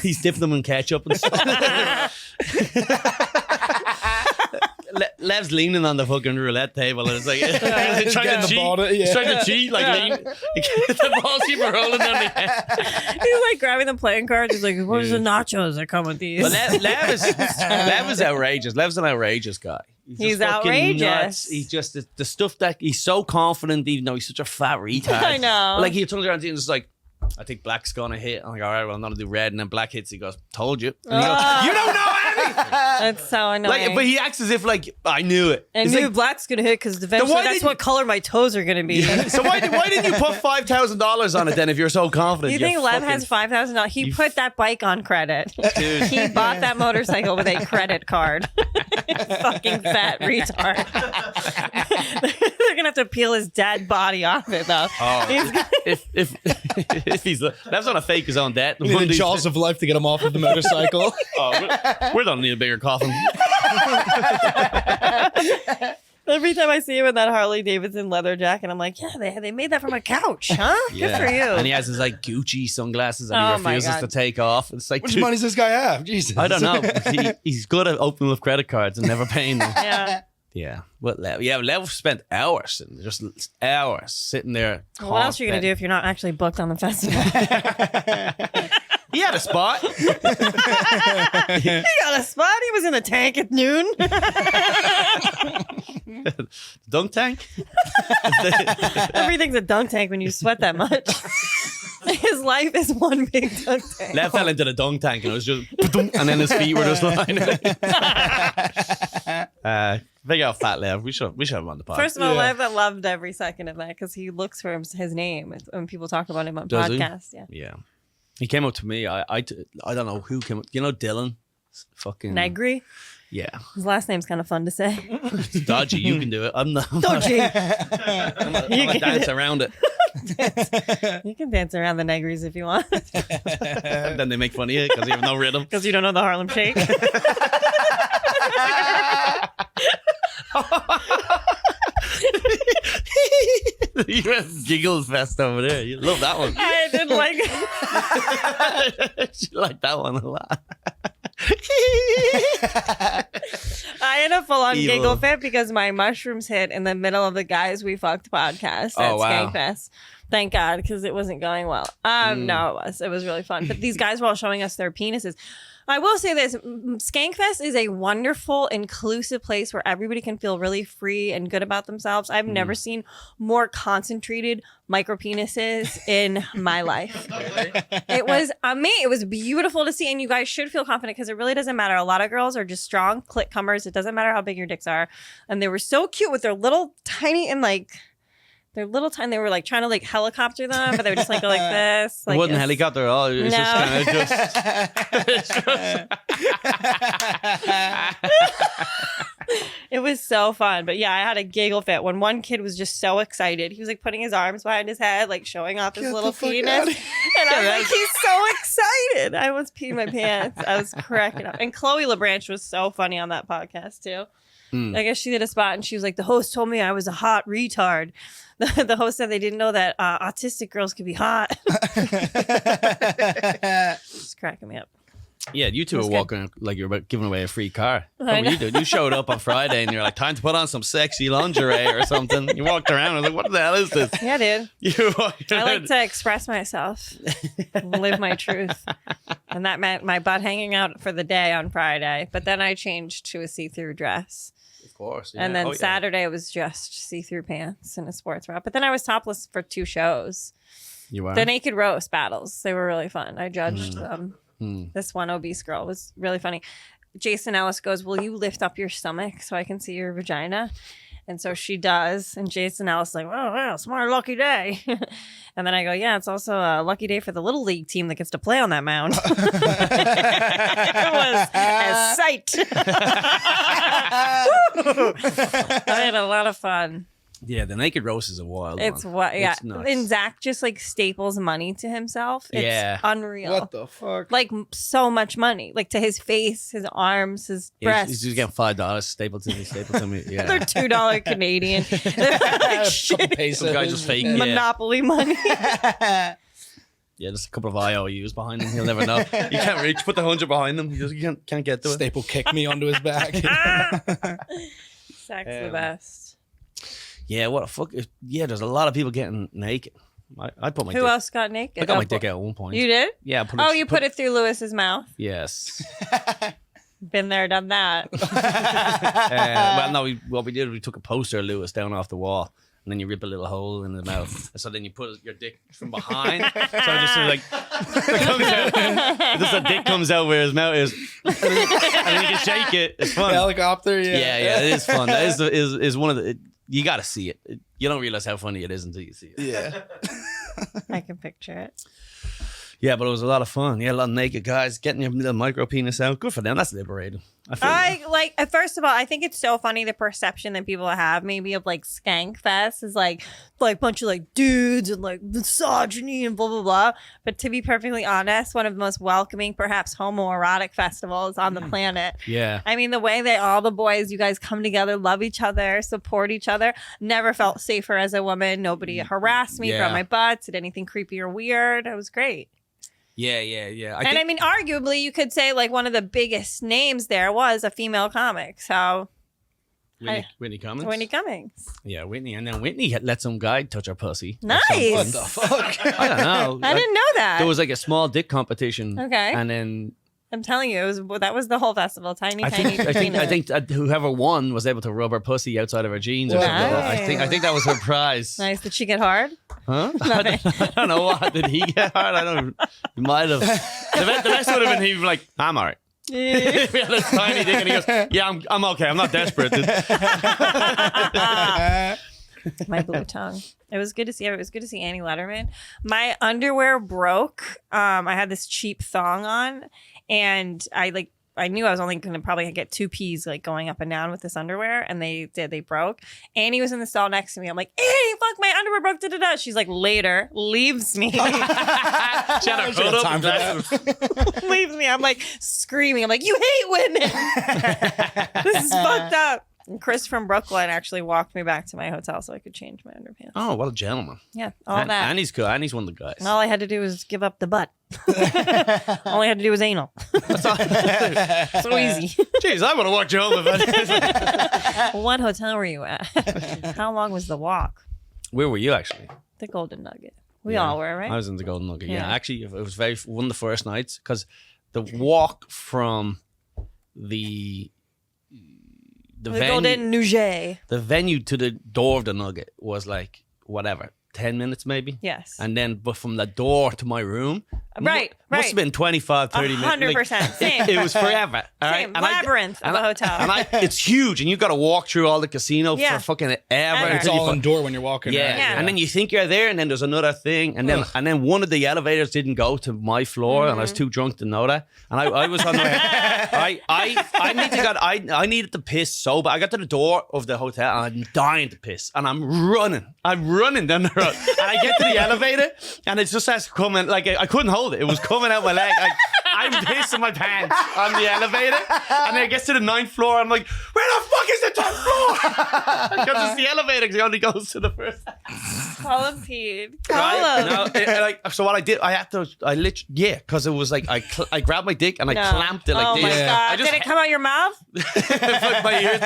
he's dipping them in ketchup and stuff. Lev's leaning on the fucking roulette table and it's like he's trying to cheat. He's trying to cheat, like the balls keep rolling down the head. He's like grabbing the playing cards. He's like, where's the nachos that come with these? But Lev is outrageous. Lev's an outrageous guy. He's just fucking outrageous. nuts. He's just the stuff that he's so confident, even though he's such a fat retard. I know. Like he turns around and he's like, I think black's gonna hit. I'm like, all right, well, I'm gonna do red, and then black hits. He goes, told you. And he goes, you don't know anything. That's so annoying. Like, but he acts as if like I knew it. I He's knew like, black's gonna hit because eventually why that's didn't- what color my toes are gonna be. So why didn't you put $5,000 on it then if you're so confident? You think Lev has fucking- $5,000? He put that bike on credit. Dude. He bought that motorcycle with a credit card. Fucking fat retard. They're gonna have to peel his dead body off it though. Oh, if he's Lev's gonna fake his own debt. We need the jaws of life to get him off of the motorcycle. We don't need a bigger coffin. Every time I see him in that Harley Davidson leather jacket, I'm like, yeah, they made that from a couch, huh? Good for you. And he has his like Gucci sunglasses that Oh he my refuses God. to take off. It's like, How much dude, money does this guy have? Jesus. I don't know. He's good at opening up credit cards and never paying them. Yeah. Yeah, but Lev spent hours, just hours sitting there. Well, what else are you gonna do if you're not actually booked on the festival? He had a spot. He got a spot. He was in the tank at noon. Dunk tank. Everything's a dunk tank when you sweat that much. His life is one big dunk tank. Lev fell into the dunk tank and it was just, and then his feet were just lying. Big out fat Lev. We should have him on the podcast. First of all, Lev loved every second of that because he looks for his name when people talk about him on Does he? podcasts. Yeah. Yeah. He came up to me. I don't know who came up. You know Dylan? Fucking Negri. Yeah. His last name's kind of fun to say. It's dodgy. You can do it. I'm not. Dodgy. I'm not dance around it. You can dance around the Negris if you want. And then they make fun of you because you have no rhythm. Because you don't know the Harlem Shake. You have giggles fest over there. You love that one. I didn't like it. You like that one a lot. I had a full-on Evil. giggle fit because my mushrooms hit in the middle of the Guys We Fucked podcast at Skankfest. Thank God, because it wasn't going well. No, it was really fun. But these guys were all showing us their penises. I will say this, Skankfest is a wonderful, inclusive place where everybody can feel really free and good about themselves. I've never seen more concentrated micro penises in my life. It was amazing. It was beautiful to see, and you guys should feel confident because it really doesn't matter. A lot of girls are just strong clit comers. It doesn't matter how big your dicks are. And they were so cute with their little tiny and like... They're little tiny. They were like trying to like helicopter them, but they would just like go like this. Like It wasn't helicopter at all. It was just kind of It was so fun. But yeah, I had a giggle fit when one kid was just so excited. He was like putting his arms behind his head, like showing off his little penis. And I was like, he's so excited. I was peeing my pants. I was cracking up. And Chloe LeBranch was so funny on that podcast too. I guess she did a spot and she was like, the host told me I was a hot retard. The host said they didn't know that autistic girls could be hot. Just cracking me up. Yeah, you two were That's walking like you were about giving away a free car. I What were know. you doing? You showed up on Friday and you're like, time to put on some sexy lingerie or something. You walked around and I was like, what the hell is this? Yeah, dude. You I like to express myself, live my truth. And that meant my butt hanging out for the day on Friday. But then I changed to a see-through dress. Of course. And then Saturday was just see-through pants and a sports bra. But then I was topless for 2 shows. You were. The naked roast battles. They were really fun. I judged them. This one obese girl was really funny. Jason Ellis goes, will you lift up your stomach so I can see your vagina? And so she does. And Jason Ellis is like, oh, wow, smart, lucky day. And then I go, yeah, it's also a lucky day for the Little League team that gets to play on that mound. It was a sight. I had a lot of fun. Yeah, the naked roast is a wild It's one. what, yeah. It's nuts. And Zach just like staples money to himself. It's Yeah. unreal. What the fuck? Like so much money, like to his face, his arms, his Yeah, breasts. he's just getting $5 stapled to me. Yeah. They're $2 Canadian. They're like shit, Some guy just fake. Yeah. Monopoly money. Yeah, there's a couple of IOUs behind him. He'll never know. You can't reach. Put the 100 behind him. You can't get to it. Staple kicked me onto his back. Zach's the best. Yeah, what a fuck. Yeah, there's a lot of people getting naked. I put my Who dick. else got naked? I got my Oh, dick out at one point. You did? Yeah. You put it through Lewis's mouth. Yes. Been there, done that. Well, no. What we did, we took a poster of Lewis down off the wall, and then you rip a little hole in the mouth, and so then you put your dick from behind. So it just sort of like it comes out. Just the dick comes out where his mouth is, and then you can shake it. It's fun. Helicopter, Yeah, it is fun. That is one of the. You got to see it. You don't realize how funny it is until you see it. Yeah. I can picture it. Yeah, but it was a lot of fun. Yeah, a lot of naked guys getting your little micro penis out. Good for them. That's liberating. I like. First of all, I think it's so funny the perception that people have maybe of like Skankfest is like bunch of like dudes and like misogyny and blah blah blah. But to be perfectly honest, one of the most welcoming, perhaps homoerotic festivals on the planet. Yeah. I mean, the way that all the boys, you guys come together, love each other, support each other. Never felt safer as a woman. Nobody harassed me, grabbed my butt, did anything creepy or weird. It was great. Yeah. I mean, arguably, you could say like one of the biggest names there was a female comic. So Whitney Cummings. Whitney Cummings. Yeah, Whitney. And then Whitney let some guy touch her pussy. Nice. What the fuck? I don't know. I didn't know that. There was like a small dick competition. Okay. And then I'm telling you, that was the whole festival. Tiny. I think whoever won was able to rub her pussy outside of her jeans. Or something. Nice. I think that was her prize. Nice. Did she get hard? Huh? I don't know what. Did he get hard? I don't. He might have. The best would have been he was like, I'm alright. If he had a tiny dick and he goes, yeah, I'm okay. I'm not desperate. My blue tongue. It was good to see. It was good to see Annie Letterman. My underwear broke. I had this cheap thong on, and I knew I was only going to probably get 2 P's like going up and down with this underwear, and they broke. Annie was in the stall next to me. I'm like, hey, fuck, my underwear broke. Da da da. She's like, later, leaves me. She had her foot up. Leaves me. I'm like screaming. I'm like, you hate women. This is fucked up. And Chris from Brooklyn actually walked me back to my hotel so I could change my underpants. Oh, what a gentleman. Yeah, all that. Annie's cool. Annie's one of the guys. And all I had to do was give up the butt. All I had to do was anal. So easy. Jeez, I would have walked you home if What hotel were you at? How long was the walk? Where were you actually? The Golden Nugget. We all were, right? I was in the Golden Nugget. Yeah, Yeah. actually, it was one of the first nights because the walk from the venue, Golden Nugget. the venue to the door of the Nugget was like whatever 10 minutes maybe. Yes. And then, but from the door to my room, Right, must right. have been 25, 30 minutes. 100%. Same. It was forever. All right. Same. Labyrinth of a hotel. And it's huge, and you've got to walk through all the casino Yeah. for fucking ever. Ever. It's until you all indoor when you're walking. Yeah. right? Yeah. And then you think you're there, and then there's another thing, and then one of the elevators didn't go to my floor, and I was too drunk to know that. And I was on the I needed to piss so bad. I got to the door of the hotel, and I'm dying to piss, and I'm running down the road, and I get to the elevator, and it just starts coming like I couldn't hold it. It was coming out my leg. I'm pissing my pants on the elevator, and then it gets to the 9th floor. I'm like, where the fuck is the 10th floor? Because it's the elevator, because it only goes to the first. Colum peed. Right? Colum. So what I did, because it was like I grabbed my dick and I clamped it like oh this. my God. I just Did it come out your mouth? fucked my ears.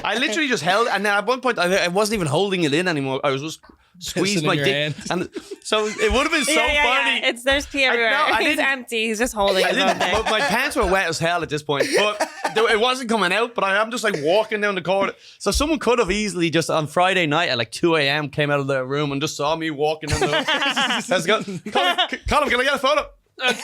I literally just held, and then at one point I wasn't even holding it in anymore. I was just squeezed Pissing my in your dick, hand. and so it would have been so funny. Yeah. There's pee everywhere. I He's didn't- empty. He's just holding I his own didn't, dick. but my pants were wet as hell at this point, but it wasn't coming out. But I am just like walking down the corridor. So someone could have easily just on Friday night at like 2 a.m. came out of their room and just saw me walking down the. Let's go, Colum, can I get a photo? You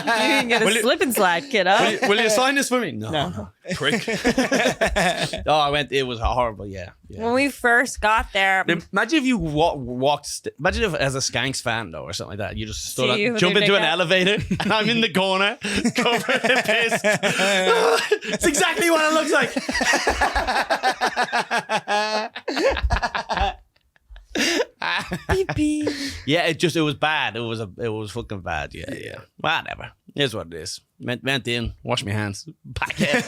can get a slip and slide, kiddo. Will you sign this for me? No. Prick. It was horrible. Yeah. When we first got there, Imagine if you walked. Imagine if, as a Skanks fan though, or something like that, you just stood See you up, with jump your into dick an out. elevator, and I'm in the corner, covered in piss. It's exactly what it looks like. beep, beep. Yeah, it was bad. It was fucking bad. Yeah. Whatever. Here's what it is. Went in, washed my hands, back in.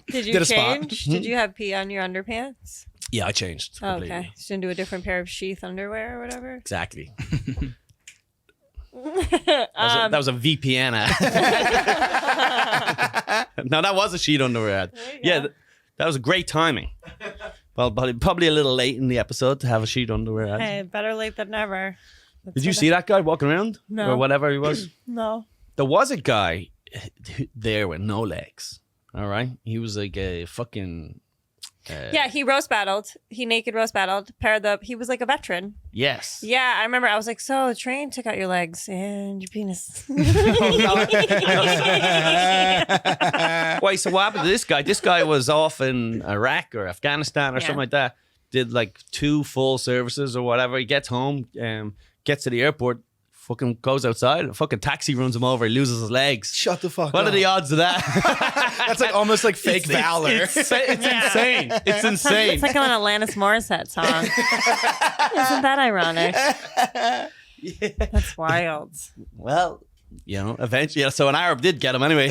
Did you Did a spot. change? Did you have pee on your underpants? Yeah, I changed. Oh, Completely. okay. Just into a different pair of Sheath underwear or whatever. Exactly. That was a VPN ad. No, that was a sheet underwear ad. Yeah, that was a great timing. Well, probably a little late in the episode to have a sheet underwear ad. Hey, better late than never. Did you see that guy walking around? No. Or whatever he was? No. There was a guy there with no legs. All right? He was like a fucking... Yeah, he roast battled. He naked roast battled. He was like a veteran. Yes. Yeah, I remember. I was like, so the train took out your legs and your penis. Wait, so what happened to this guy? This guy was off in Iraq or Afghanistan or something like that. Did like 2 full services or whatever. He gets home, gets to the airport, fucking goes outside, a fucking taxi runs him over, he loses his legs. Shut the fuck What up. are the odds of that? That's like almost like fake valor. It's insane. It's insane. It's like an Alanis Morissette song. Isn't that ironic? That's wild. Well, eventually. Yeah, so an Arab did get him anyway.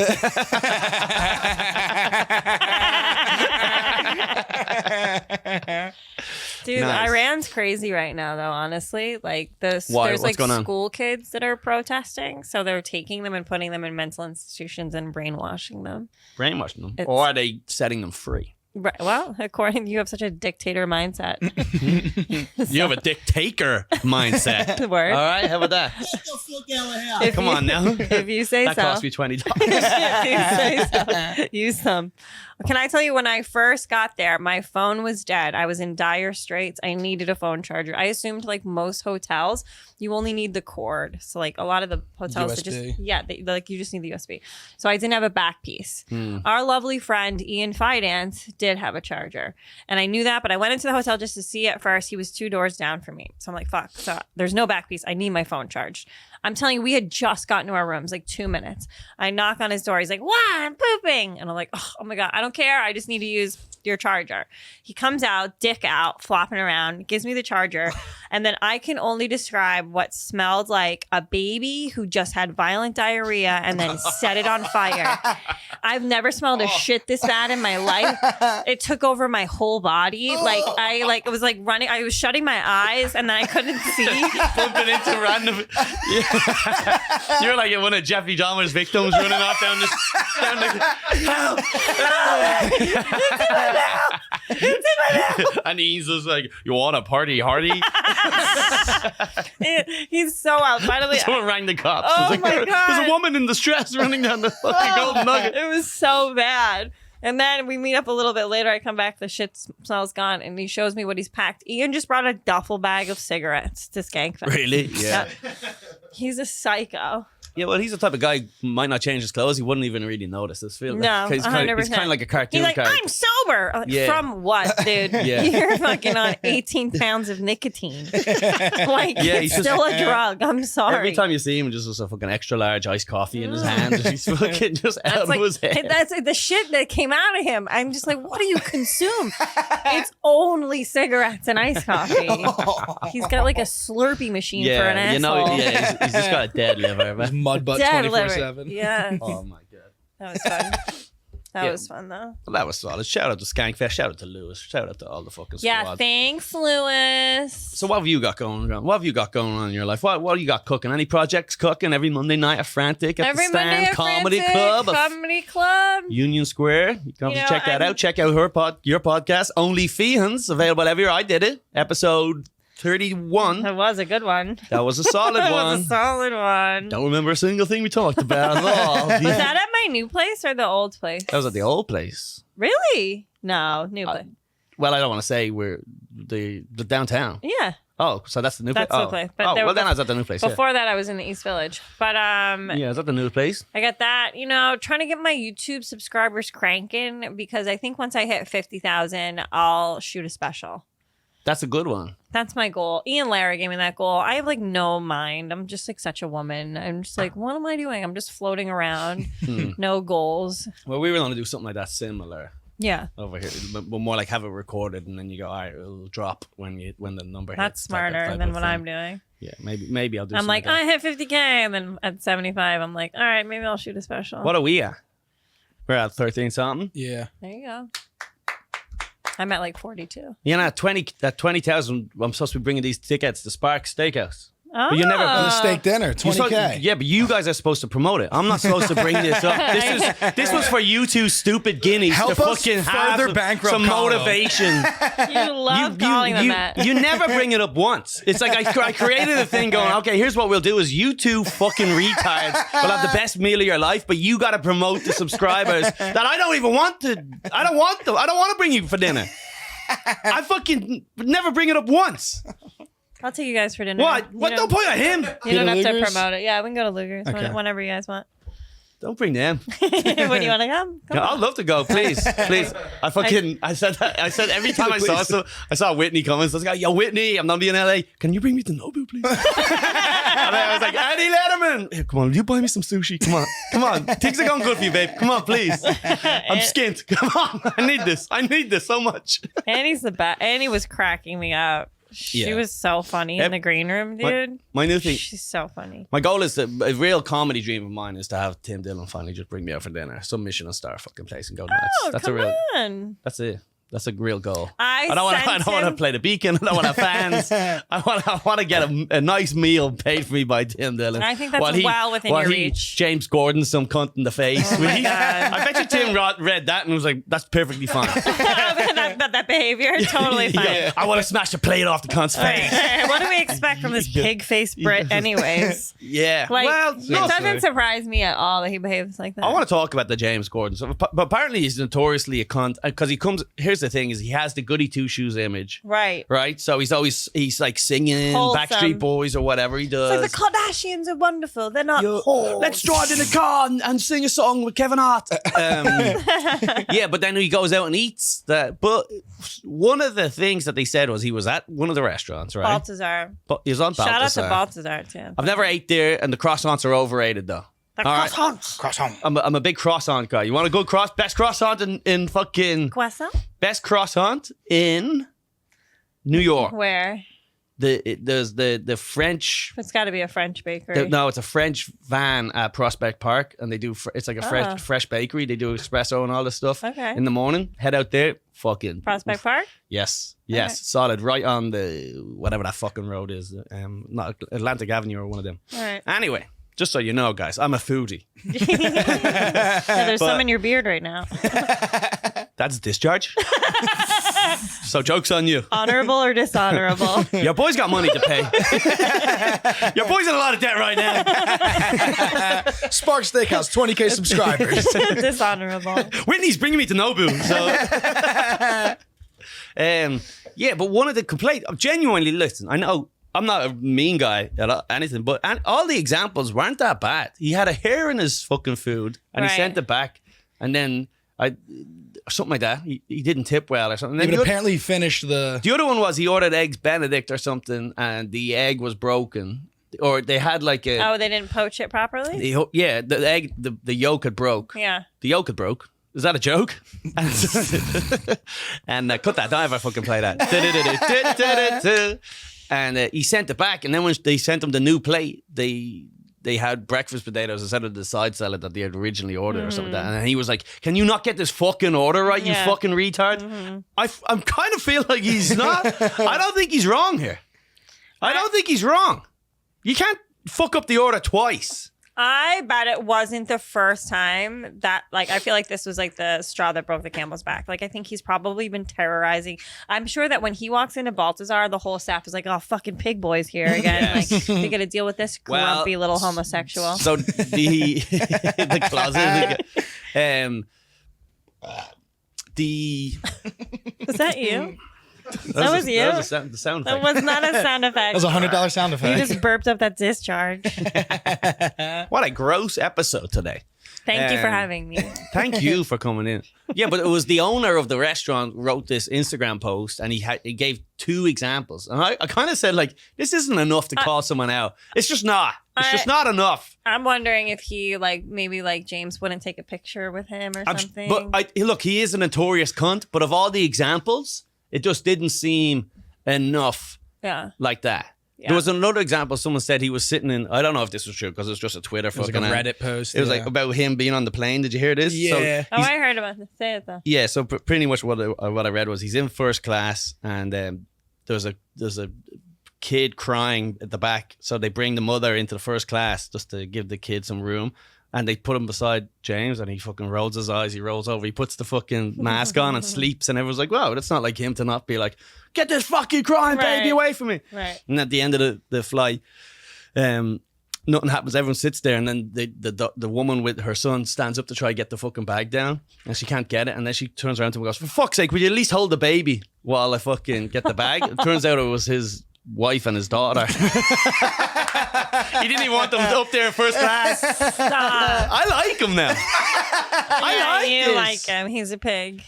Dude, Nice. Iran's crazy right now, though, honestly. Like, Why? there's What's like going on? school kids that are protesting. So they're taking them and putting them in mental institutions and brainwashing them. Brainwashing them. It's- Or are they setting them free? Right. Well, according you have such a dictator mindset. You have a dictator mindset. Word. All right, how about that? If Come you- on now. If you say That so. cost me $20. If you say so. Use some. Can I tell you, when I first got there, my phone was dead. I was in dire straits. I needed a phone charger. I assumed, like most hotels, you only need the cord. So like a lot of the hotels that USB. like you just need the USB. So I didn't have a back piece. Our lovely friend Ian Fidance did have a charger, and I knew that, but I went into the hotel just to see it first. He was 2 doors down from me, so I'm like, fuck. So there's no back piece. I need my phone charged. I'm telling you, we had just gotten to our rooms, like 2 minutes. I knock on his door. He's like, "What? I'm pooping," and I'm like, "Oh my god, I don't care. I just need to use your charger." He comes out, dick out, flopping around, gives me the charger, and then I can only describe what smelled like a baby who just had violent diarrhea and then set it on fire. I've never smelled a shit this bad in my life. It took over my whole body. It was like running. I was shutting my eyes and then I couldn't see. Bumping into random. You're like one of Jeffrey Dahmer's victims running off down the help. And he's just like, "You want a party hardy?" He's so out. Finally, Someone rang the cops. Oh It's like, my There's God. a woman in distress running down the fucking Golden Nugget. it was so bad. And then we meet up a little bit later. I come back, the shit smell's gone, and he shows me what he's packed. Ian just brought a duffel bag of cigarettes to Skankfest. Really? Yeah. He's a psycho. Yeah, well, he's the type of guy who might not change his clothes. He wouldn't even really notice this feeling. No, he's kind 100%. of like a cartoon He's like, character. "I'm sober." I'm like, Yeah. From what, dude? Yeah. You're fucking on 18 pounds of nicotine. Like, Yeah, it's he's still a drug. I'm sorry. Every time you see him, just a fucking extra large iced coffee in his hand. He's fucking just out That's of his head. That's the shit that came out of him. I'm just like, what do you consume? It's only cigarettes and iced coffee. He's got like a Slurpee machine for an Yeah, you asshole. know, yeah, he's just got a dead liver, Just man. mud butt Dead 24/7. liver. Yeah, Oh my god. that was fun. That Yeah. was fun though. Well, that was solid. Shout out to Skankfest. Shout out to Lewis. Shout out to all the fucking Yeah, squad. thanks, Lewis. So what have you got going on? What have you got going on in your life? What you got cooking? Any projects cooking? Every Monday night at Frantic at Every the Stand Monday at Comedy Frantic Club of Comedy Club. Union Square. You can You know, check that I'm- out. Check out your podcast, OnlyFeehans, available everywhere. I did it. Episode 31. That was a good one. That was a solid That one. was a solid one. Don't remember a single thing we talked about at all. Was that at my new place or the old place? That was at the old place. Really? No, new place. Well, I don't want to say we're the downtown. Yeah. Oh, so that's the new That's place. the place. But Oh, there well, were- then I was at the new place. Yeah. Before that, I was in the East Village. But Yeah, is that the new place? I got that, trying to get my YouTube subscribers cranking because I think once I hit 50,000, I'll shoot a special. That's a good one. That's my goal. Ian Lara gave me that goal. I have like no mind. I'm just like such a woman. I'm just like, what am I doing? I'm just floating around. No goals. Well, we were going to do something like that similar Yeah. over here, but more like have it recorded and then you go, all right, it'll drop when the number That's hits. type smarter of than what thing. I'm doing. Yeah, maybe I'll do I'm something like, that. I hit 50K. And then at 75, I'm like, all right, maybe I'll shoot a special. What are we at? We're at 13 something. Yeah. There you go. I'm at like 42. You know, at 20,000, I'm supposed to be bringing these tickets to Sparks Steakhouse. Oh. you never- On the steak dinner, You're supposed- 20K. yeah, but you guys are supposed to promote it. I'm not supposed to bring this up. This was for you two stupid guineas Help to us fucking have further bankrupt some Colum. motivation. You love calling them that. You never bring it up once. It's like I created a thing going, okay, here's what we'll do is you two fucking retards will have the best meal of your life, but you got to promote the subscribers that I don't even want to. I don't want them. I don't want to bring you for dinner. I fucking never bring it up once. I'll take you guys for dinner. What? What? Don't point at him. You don't have to Luger's? promote it. Yeah, we can go to Luger's Okay. whenever you guys want. Don't bring them. When do you want to come? No, I'd love to go, please. I said that. I said every time I saw Whitney coming, so I was like, yo, Whitney, I'm not being in LA. Can you bring me to Nobu, please? And I was like, Eddie Letterman. Hey, come on, will you buy me some sushi? Come on. Things are going good for you, babe. Come on, please. I'm skint. Come on. I need this so much. Annie's the best. Annie was cracking me up. She Yeah. was so funny in the green room, dude. My new thing. She's so funny. My goal is a real comedy dream of mine is to have Tim Dillon finally just bring me out for dinner. Some Michelin star fucking place and go nuts. Oh, That's come a real. on. That's it. That's a real goal. I don't want to play the beacon. I don't want to have fans. I want to get a nice meal paid for me by Tim Dillon. I think that's while well within your reach. James Corden some cunt in the face. Oh my God. I bet you Tim read that and was like, "That's perfectly fine." that behavior, totally fine. Yeah, I want to smash the plate off the cunt's face. Right. What do we expect from this pig-faced Brit, anyways? Yeah. Like, well, it doesn't surprise me at all that he behaves like that. I want to talk about the James Corden stuff, but apparently he's notoriously a cunt because he comes. Here's the thing: is he has the goody two shoes image, right? So he's like singing Wholesome. Backstreet Boys or whatever he does. It's like the Kardashians are wonderful. They're not. Let's drive in the car and sing a song with Kevin Hart. Yeah, but then he goes out and eats that. But one of the things that they said was he was at one of the restaurants, right? Balthazar. But he was on Shout out Balthazar. to Balthazar too. I've never ate there, and the croissants are overrated though. The All right. croissants. I'm a big croissant guy. You want a good best croissant in fucking Croissant? best croissant in New York. Where? There's the French. It's got to be a French bakery. No, it's a French van at Prospect Park, and they do. It's like a fresh bakery. They do espresso and all this stuff. Okay. In the morning, head out there. Fucking Prospect Park? Yes, Okay. solid. Right on the whatever that fucking road is. Not Atlantic Avenue or one of them. All right. Anyway, just so you know, guys, I'm a foodie. Yeah, there's some in your beard right now. That's discharge. So joke's on you. Honorable or dishonorable? Your boy's got money to pay. Your boy's in a lot of debt right now. Spark Steakhouse, 20K subscribers. Dishonorable. Whitney's bringing me to Nobu. So, yeah, but one of the complaints, genuinely, listen, I know I'm not a mean guy at anything, but all the examples weren't that bad. He had a hair in his fucking food, and he sent it back, and then something like that. He didn't tip well or something. But apparently he finished the... The other one was he ordered eggs Benedict or something, and the egg was broken. Or they had like a... Oh, they didn't poach it properly? The egg, the yolk had broke. Yeah. The yolk had broke. Is that a joke? And cut that. Don't ever fucking play that. And he sent it back, and then when they sent him the new plate, they had breakfast potatoes instead of the side salad that they had originally ordered or something like that. And he was like, "Can you not get this fucking order right, you fucking retard?" I'm kind of feel like he's not. I don't think he's wrong here. I don't think he's wrong. You can't fuck up the order twice. I bet it wasn't the first time that, like, I feel like this was like the straw that broke the camel's back. Like, I think he's probably been terrorizing. I'm sure that when he walks into Balthazar, the whole staff is like, "Oh, fucking pig boy's here again." Yes. Like, they got to deal with this grumpy little homosexual. So the closet. Was that you? That was you? That was the sound That effect. was not a sound effect. That was a $100 sound You effect. just burped up that discharge. What a gross episode today. Thank you for having me. Thank you for coming in. Yeah, but it was the owner of the restaurant wrote this Instagram post, and he gave 2 examples. And I kind of said, like, this isn't enough to call someone out. It's just not. It's just not enough. I'm wondering if he, like, maybe, like, James wouldn't take a picture with him or something. But look, he is a notorious cunt, but of all the examples, it just didn't seem enough like that. Yeah. There was another example. Someone said he was sitting in, I don't know if this was true because it was just a Twitter It was fucking like a Reddit post. It was like about him being on the plane. Did you hear this? Yeah. Oh, I heard about this. Say it, though. Yeah, so pretty much what I read was he's in first class, and there's a kid crying at the back, so they bring the mother into the first class just to give the kid some room, and they put him beside James, and he fucking rolls his eyes, he rolls over, he puts the fucking mask on and sleeps, and everyone's like, "Wow, that's not like him to not be like, get this fucking crying baby away from me." Right. And at the end of the flight, nothing happens. Everyone sits there, and then the woman with her son stands up to try to get the fucking bag down, and she can't get it. And then she turns around to him and goes, "For fuck's sake, would you at least hold the baby while I fucking get the bag?" It turns out it was his wife and his daughter. He didn't even want them up there in first class. I like him now. You like him. He's a pig.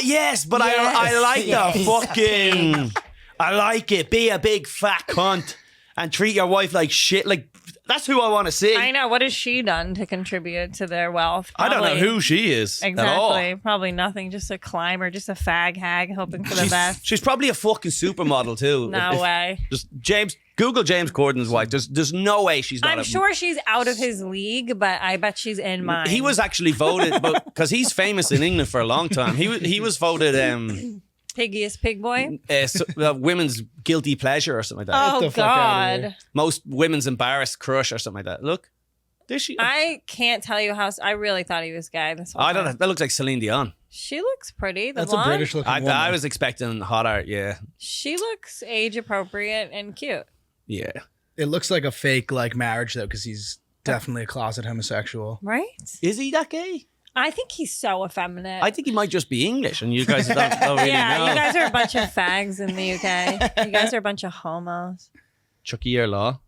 Yes, but I like the fucking. I like it. Be a big fat cunt and treat your wife like shit. Like, That's who I want to see. I know. What has she done to contribute to their wealth? I don't know Probably- who she is at all. Exactly. Probably nothing. Just a climber, just a fag hag, hoping for the best. She's probably a fucking supermodel too. No way. Just Google James Corden's wife. There's no way she's not. I'm sure she's out of his league, but I bet she's in mine. He was actually voted, because he's famous in England for a long time. He was voted Piggiest pig boy. women's guilty pleasure or something like that. Oh the fuck outta here. God. Most women's embarrassed crush or something like that. Look, there she. I can't tell you how. I really thought he was gay. This whole I don't know. time. That looks like Celine Dion. She looks pretty. The That's a blonde. British looking woman. I was expecting hot art. Yeah, She looks age appropriate and cute. yeah. It looks like a fake like marriage though, because he's definitely a closet homosexual. Right? Is he that gay? I think he's so effeminate. I think he might just be English, and you guys don't really yeah, know. you guys are a bunch of fags in the UK. You guys are a bunch of homos. Chucky or Law.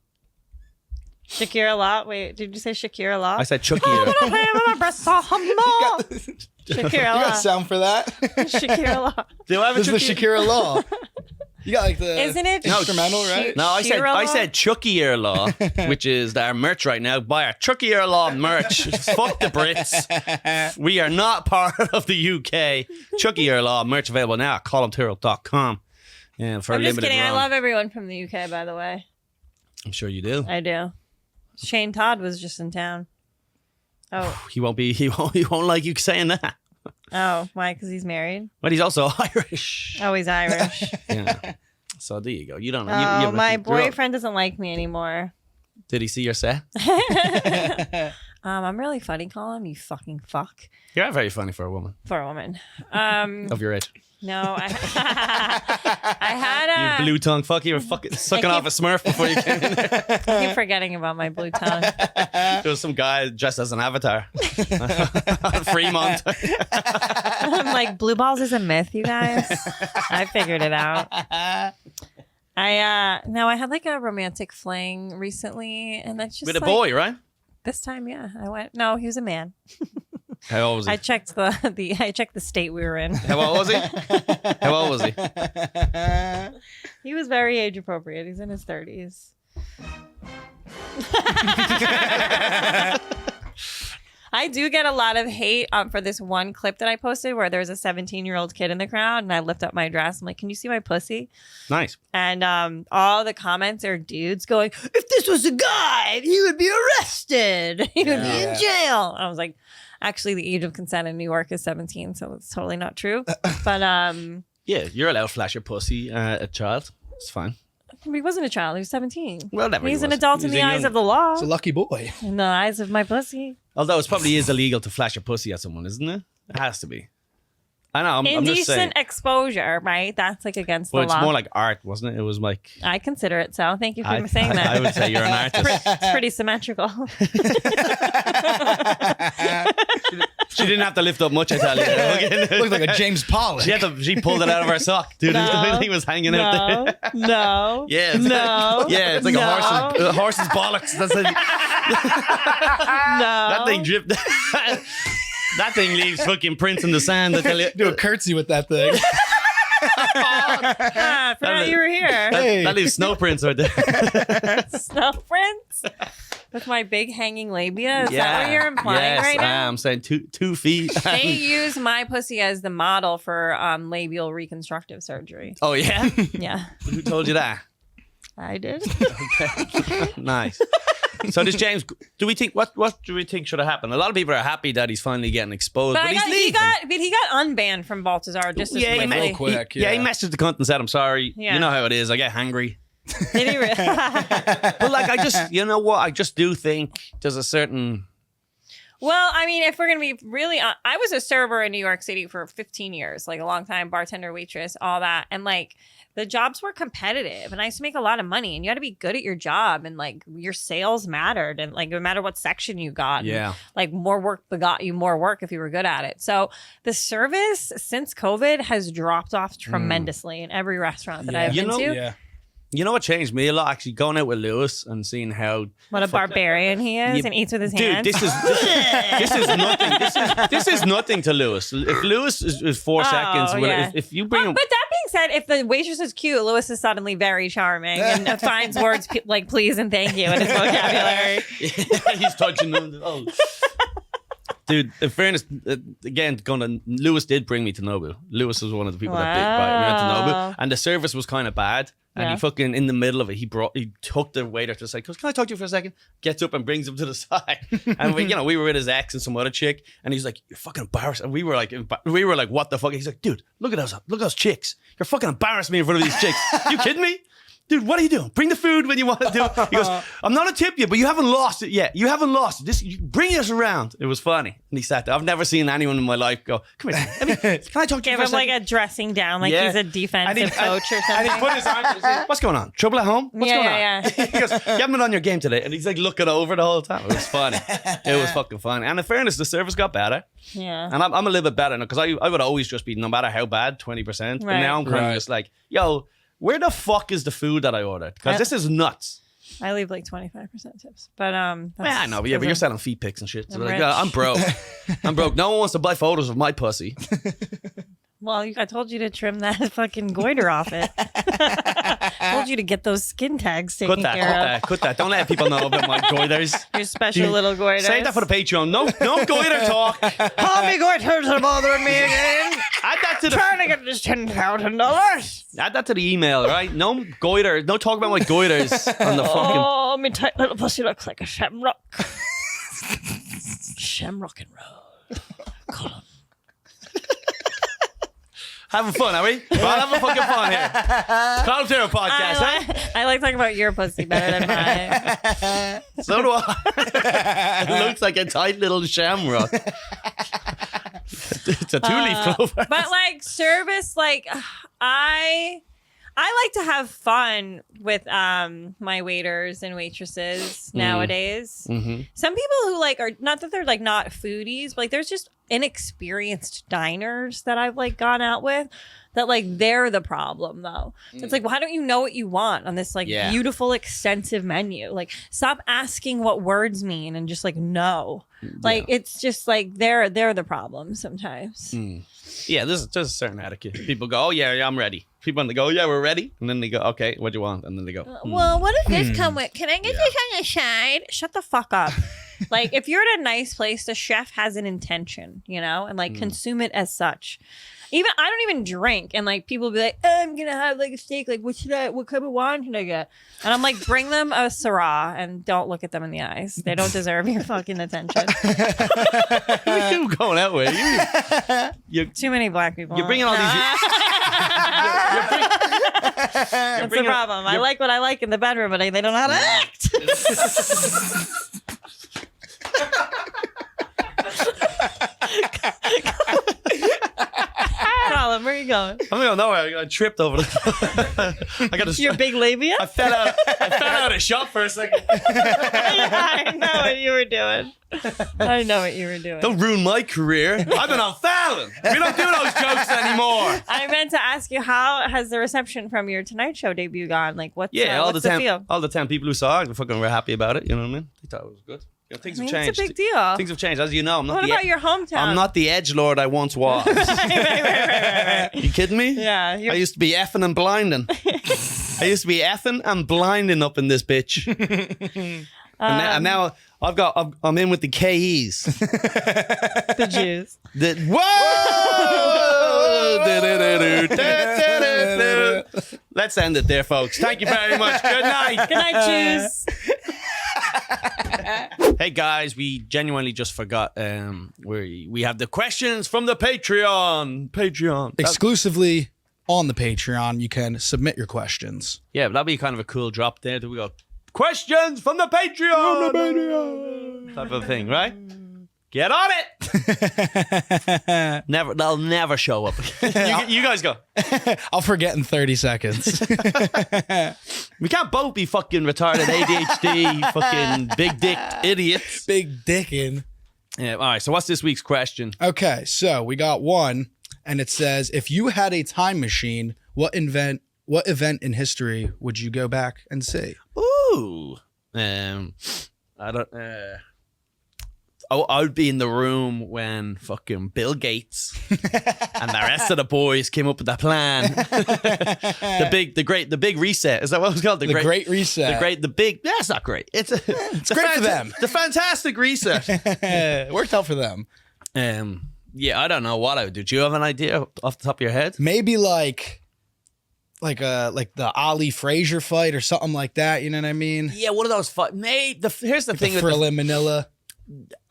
Shakira Law. Wait, did you say Shakira Law? I said Chucky. Shakira You got Law. a sound for that? Shakira Law. Do I have a This is the Chucky? Shakira Law. You got like the Isn't it instrumental, right? No, I said Chucky Ear Law, which is our merch right now. Buy our Chucky Ear Law merch. Fuck the Brits. We are not part of the UK. Chucky Ear Law merch available now at columtyrrell.com. And for a I'm just limited kidding. I run. love everyone from the UK, by the way. I'm sure you do. I do. Shane Todd was just in town. Oh, He won't like you saying that. why? Because he's married. But he's also Irish. Oh, he's Irish. Yeah. So there you go. You don't know. Oh, my you're- boyfriend doesn't like me anymore. Did he see your set? I'm really funny, Colum. You fucking fuck. You're very funny for a woman For a woman. of your age. No, I had You blue tongue fuck. You were fucking sucking off a Smurf before you came in there. I keep forgetting about my blue tongue. There was some guy dressed as an avatar. Fremont. I'm like, blue balls is a myth, you guys. I figured it out. I had like a romantic fling recently, and that's just With a like, boy, right? This time, yeah, I went. No, he was a man. How old was he? I checked the state we were in. How old was he? How old was he? He was very age appropriate. He's in his 30s. I do get a lot of hate for this one clip that I posted where there's a 17-year-old kid in the crowd and I lift up my dress. I'm like, can you see my pussy? Nice. And all the comments are dudes going, if this was a guy, he would be arrested. He would be in jail. I was like, actually, the age of consent in New York is 17, so it's totally not true. But Yeah, you're allowed to flash your pussy at a child. It's fine. he wasn't a child. He was 17. Well, never. He's an adult in the eyes of the law. It's a lucky boy. In the eyes of my pussy. Although it probably is illegal to flash your pussy at someone, isn't it? It has to be. I know. I'm just saying. Indecent exposure, right? That's like against But the it's law. more like art, wasn't it? It was like. I consider it so. Thank you for saying that. I would say you're an artist. It's pretty symmetrical. She didn't have to lift up much, I tell you. Looked like a James Pollock. She pulled it out of her sock, dude. No. The thing was hanging out there. No. Yeah. It's No. Yeah, it's like No. a horse's bollocks. That's like, No. that thing dripped. That thing leaves fucking prints in the sand. I tell you. Do a curtsy with that thing. I forgot you were here. That leaves snow prints right there. Snow prints? With my big hanging labia? Is that what you're implying right now? I'm saying 2 feet. They use my pussy as the model for labial reconstructive surgery. Oh, yeah? Yeah, Who told you that? I did. Nice. So does James, what do we think should have happened? A lot of people are happy that he's finally getting exposed, but, he's leaving. He got unbanned from Baltazar just as quickly. Real quick, he messaged the cunt and said, I'm sorry. Yeah. You know how it is. I get hangry. Did he really? But like, you know what? I just do think there's a certain... Well, I mean, if we're going to be really... I was a server in New York City for 15 years, like a long time, bartender, waitress, all that. And like, the jobs were competitive and I used to make a lot of money and you had to be good at your job and like your sales mattered and like no matter what section you got. Yeah. And, like more work got you more work if you were good at it. So the service since COVID has dropped off tremendously in every restaurant that I've been to. Yeah. You know what changed me a lot? Actually, going out with Lewis and seeing how... What a barbarian he is Yeah. and eats with his Dude, hands. this is nothing. This is nothing to Lewis. If Lewis is 4 seconds, yeah. if you bring him... But that being said if the waitress is cute, Lewis is suddenly very charming and finds words like please and thank you in his vocabulary. He's touching them. Oh. Dude, in fairness, again, Lewis did bring me to Nobu. Lewis was one of the people that brought me to Nobu. And the service was kind of bad. And he fucking, in the middle of it, he took the waiter to the side, goes, can I talk to you for a second? Gets up and brings him to the side. And we were with his ex and some other chick. And he's like, you're fucking embarrassed. And we were like, what the fuck? He's like, dude, look at those chicks. You're fucking embarrassing me in front of these chicks. You kidding me? Dude, what are you doing? Bring the food when you want to do it. He goes, I'm not a tip you, but you haven't lost it yet. You haven't lost it. Bring us around. It was funny. And he sat there. I've never seen anyone in my life go, come here. Can I talk to you Give for a him second? like a dressing down, like he's a defensive coach or something. And he put his arm and said, what's going on? Trouble at home? What's going on? Yeah. He goes, you haven't been on your game today. And he's like looking over the whole time. It was funny. It was fucking funny. And in fairness, the service got better. Yeah. And I'm a little bit better now because I would always just be, no matter how bad, 20%. But now I'm kind of just like, yo, where the fuck is the food that I ordered? Because this is nuts. I leave like 25% tips. But Yeah, I know, but you're selling feet pics and shit. So I'm like, rich. yeah, I'm broke. I'm broke. No one wants to buy photos of my pussy. Well, I told you to trim that fucking goiter off it. I told you to get those skin tags taken care of. Cut that. Don't let people know about my goiters. Your special little goiters. Save that for the Patreon. No goiter talk. How many goiters are bothering me again? Add that to the Trying to get this $10,000. Add that to the email, right? No goiter. No talk about my goiters on the fucking. Oh, my tight little pussy looks like a shamrock. Shamrock and roll. Colum. Having fun, are we? We're all having fucking fun here. Colum Tyrrell Podcast, I like talking about your pussy better than mine. So do I. It looks like a tight little shamrock. It's a two-leaf clover. But like service, like I like to have fun with my waiters and waitresses nowadays. Mm-hmm. Some people who like are not that they're like not foodies, but like there's just inexperienced diners that I've like gone out with that like they're the problem though. It's like, why don't you know what you want on this like beautiful extensive menu? Like stop asking what words mean and just like no. Like it's just like they're the problem sometimes. Yeah, there's a certain etiquette. People go, oh yeah, I'm ready. People go, yeah, we're ready. And then they go, okay, what do you want? And then they go, well, what does this come with? Can I get this on the side? Shut the fuck up. Like if you're at a nice place, the chef has an intention, you know, and like consume it as such. Even I don't even drink, and like people be like, I'm gonna have like a steak. Like, what kind of wine should I get? And I'm like, bring them a Syrah and don't look at them in the eyes. They don't deserve your fucking attention. who are you going out with? You Too many black people. You're bringing all these. That's the problem. I like what I like in the bedroom, but they don't know how to act. Colin, where are you going? I'm going nowhere. I tripped over the. I got a. Your big labia? I fell out of shot for a second. I know what you were doing. I know what you were doing. Don't ruin my career. I've been on Fallon. We don't do those jokes anymore. I meant to ask you, how has the reception from your Tonight Show debut gone? Like, what's all the the time, feel? all the time people who saw it fucking were happy about it. You know what I mean? They thought it was good. You know, things have changed. It's a big deal. Things have changed, as you know. I'm not What about your hometown? I'm not the edgelord I once was. right. You kidding me? Yeah. I used to be effing and blinding. I used to be effing and blinding up in this bitch. And now I'm in with the KEs. The Jews. Let's end it there, folks. Thank you very much. Good night. Good night, Jews. Hey guys, we genuinely just forgot. We have the questions from the Patreon. Exclusively on the Patreon, you can submit your questions. Yeah, that'd be kind of a cool drop there. Do we go questions from the Patreon? Type of thing, right? Get on it. They'll never show up. you guys go. I'll forget in 30 seconds. We can't both be fucking retarded ADHD, fucking big dick idiots. Big dickin'. Yeah. All right. So what's this week's question? Okay, so we got one, and it says, if you had a time machine, what event in history would you go back and see? Ooh. I don't. I would be in the room when fucking Bill Gates and the rest of the boys came up with that plan. the big reset. Is that what it was called? The great reset. It's not great. It's great for them. The fantastic reset. It worked out for them. Yeah, I don't know what I would do. Do you have an idea off the top of your head? Maybe like the Ali Frazier fight or something like that. You know what I mean? Yeah, one of those fights. Here's the thing. The Frill in Manila.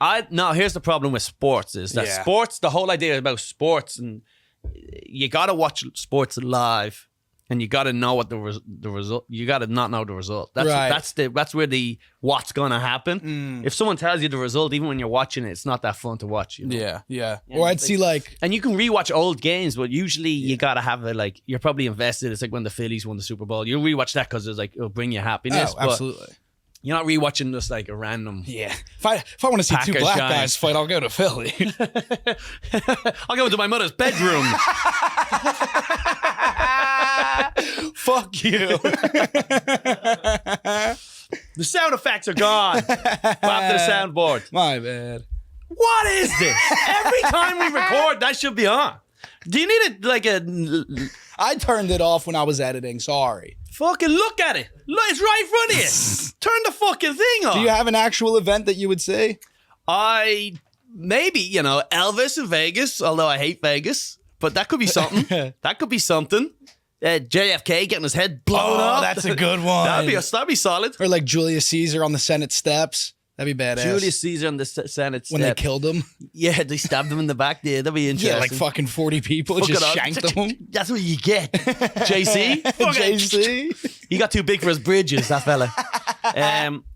Here's the problem with sports is that sports, the whole idea about sports, and you got to watch sports live and you got to know what the result, you got to not know the result. That's where what's going to happen. If someone tells you the result, even when you're watching it, it's not that fun to watch. You know? Yeah. Or I'd see like, and you can rewatch old games, but usually you got to have it like, you're probably invested. It's like when the Phillies won the Super Bowl. You'll rewatch that because it's like, it'll bring you happiness. Oh, absolutely. You're not rewatching just like a random. Yeah. If I want to see two black guys fight, I'll go to Philly. I'll go into my mother's bedroom. Fuck you. The sound effects are gone. Clap to the soundboard. My bad. What is this? Every time we record, that should be on. Do you need it like a? I turned it off when I was editing. Sorry. Fucking look at it. Look, it's right in front of you. Turn the fucking thing on. Do you have an actual event that you would say? Maybe, Elvis in Vegas, although I hate Vegas, but that could be something. That could be something. JFK getting his head blown up. That's a good one. That'd be solid. Or like Julius Caesar on the Senate steps. That'd be badass. Julius Caesar on the Senate steps. When they killed him. Yeah, they stabbed him in the back there. That'd be interesting. Yeah, like fucking 40 people just shanked him. That's what you get. JC? JC? He got too big for his bridges, that fella.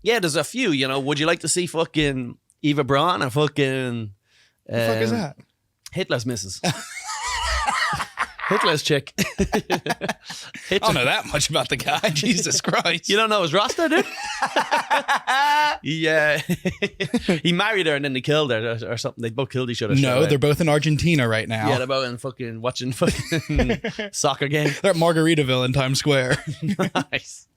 Yeah, there's a few, Would you like to see fucking Eva Braun or fucking... What the fuck is that? Hitler's missus. Hitler's chick. I don't know that much about the guy. Jesus Christ. You don't know his roster, dude? Yeah. He married her and then they killed her or something. They both killed each other. No, they're both in Argentina right now. Yeah, they're both in fucking watching fucking soccer game. They're at Margaritaville in Times Square. Nice.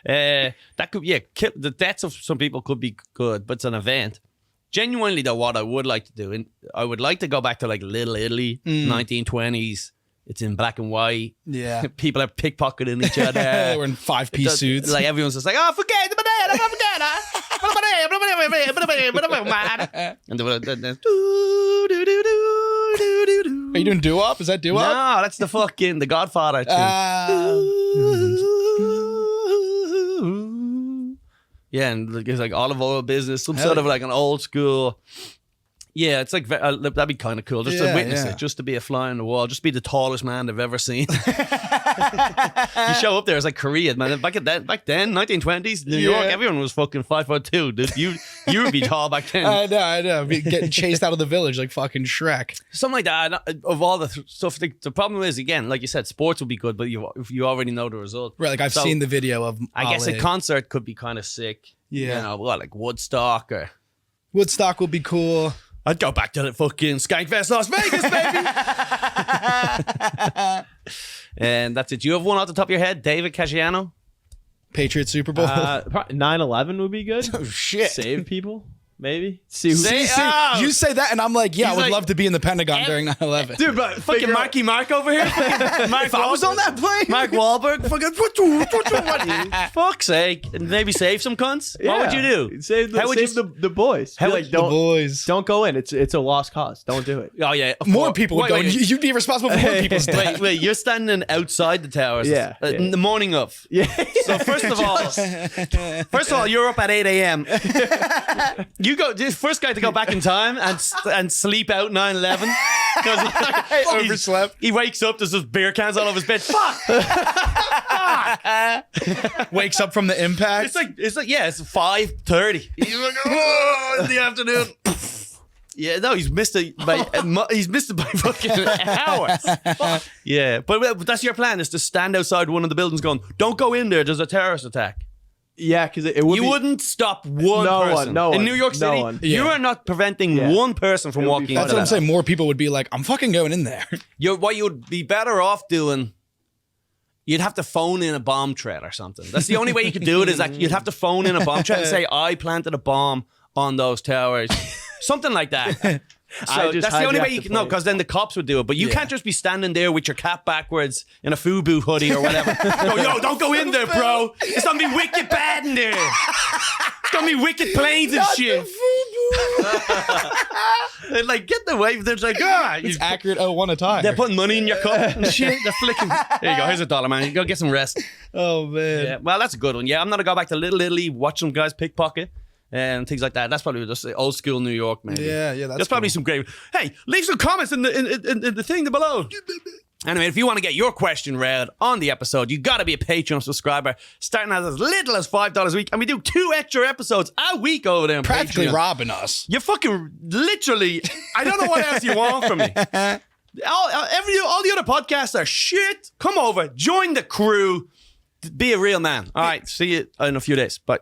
That could, the deaths of some people could be good, but it's an event. Genuinely, though, what I would like to do, I would like to go back to like Little Italy, 1920s. It's in black and white. Yeah. People are pickpocketing each other. We're in 5-piece suits. Like everyone's just like, oh, forget the banana. Are you doing doo-wop? Is that doo-wop? No, that's the Godfather tune. Yeah, and it's like olive oil business, some sort of like an old school. Yeah, it's like that'd be kind of cool just to witness it, just to be a fly on the wall, just be the tallest man they've ever seen. You show up there, it's like Korea, man. Back then, 1920s, New York, everyone was fucking 5'2", dude. You would be tall back then. I know. Getting chased out of the village like fucking Shrek. Something like that. Of all the stuff, the problem is, again, like you said, sports would be good, but if you already know the result. Right, like I've seen the video of I guess a concert could be kind of sick. Yeah. Like Woodstock or... Woodstock would be cool. I'd go back to the fucking Skankfest Las Vegas, baby. And that's it. Do you have one off the top of your head? David Caggiano? Patriots Super Bowl? 9/11 would be good. Oh, shit. Save people, maybe. You say that and I'm like, I would love to be in the Pentagon during 9/11. Dude, but fucking Marky Mark over here. If I was on that plane. Mark Wahlberg. Fucking fuck's sake. And maybe save some cunts? Yeah. What would you do? Save the boys. The boys. Don't go in. It's a lost cause. Don't do it. Oh, yeah. More people would go. You'd be responsible for more people's death. Wait, you're standing outside the towers in the morning of. Yeah. So first of all, you're up at 8 a.m. You go, the first guy to go back in time and sleep out 9/11 because he overslept. He wakes up, there's just beer cans all over his bed. Fuck! Wakes up from the impact. It's 5:30. He's like, oh, in the afternoon. Yeah, no, he's missed it by fucking hours. Yeah, but that's your plan, is to stand outside one of the buildings going, don't go in there, there's a terrorist attack. Yeah, because it would. You wouldn't stop one person. In New York City, you are not preventing one person from walking. That's what I'm saying. More people would be like, I'm fucking going in there. What you would be better off doing, you'd have to phone in a bomb threat or something. That's the only way you could do it, is that you'd have to phone in a bomb threat and say, I planted a bomb on those towers. Something like that. I So just that's the only way hijacked you the can, no, place. because then the cops would do it. But you Yeah. can't just be standing there with your cap backwards in a FUBU hoodie or whatever. Go, yo, don't go in there, bro. It's gonna be wicked bad in there. It's gonna be wicked planes and shit. They're like, get the wave. They're like, It's accurate 01 attire. they're putting money in your cup and shit. They're flicking. There you go. Here's $1, man. You go get some rest. Oh man. Yeah, well, that's a good one. Yeah, I'm gonna go back to Little Italy, watch some guys pickpocket and things like that. That's probably just old school New York, maybe. Yeah, that's There's probably cool. some great. Hey, leave some comments in the thing below. Anyway, if you want to get your question read on the episode, you got to be a Patreon subscriber, starting at as little as $5 a week, and we do 2 extra episodes a week over there on Practically Patreon. robbing us. You're fucking literally. I don't know what else you want from me. All the other podcasts are shit. Come over, join the crew, be a real man. All right, see you in a few days. Bye.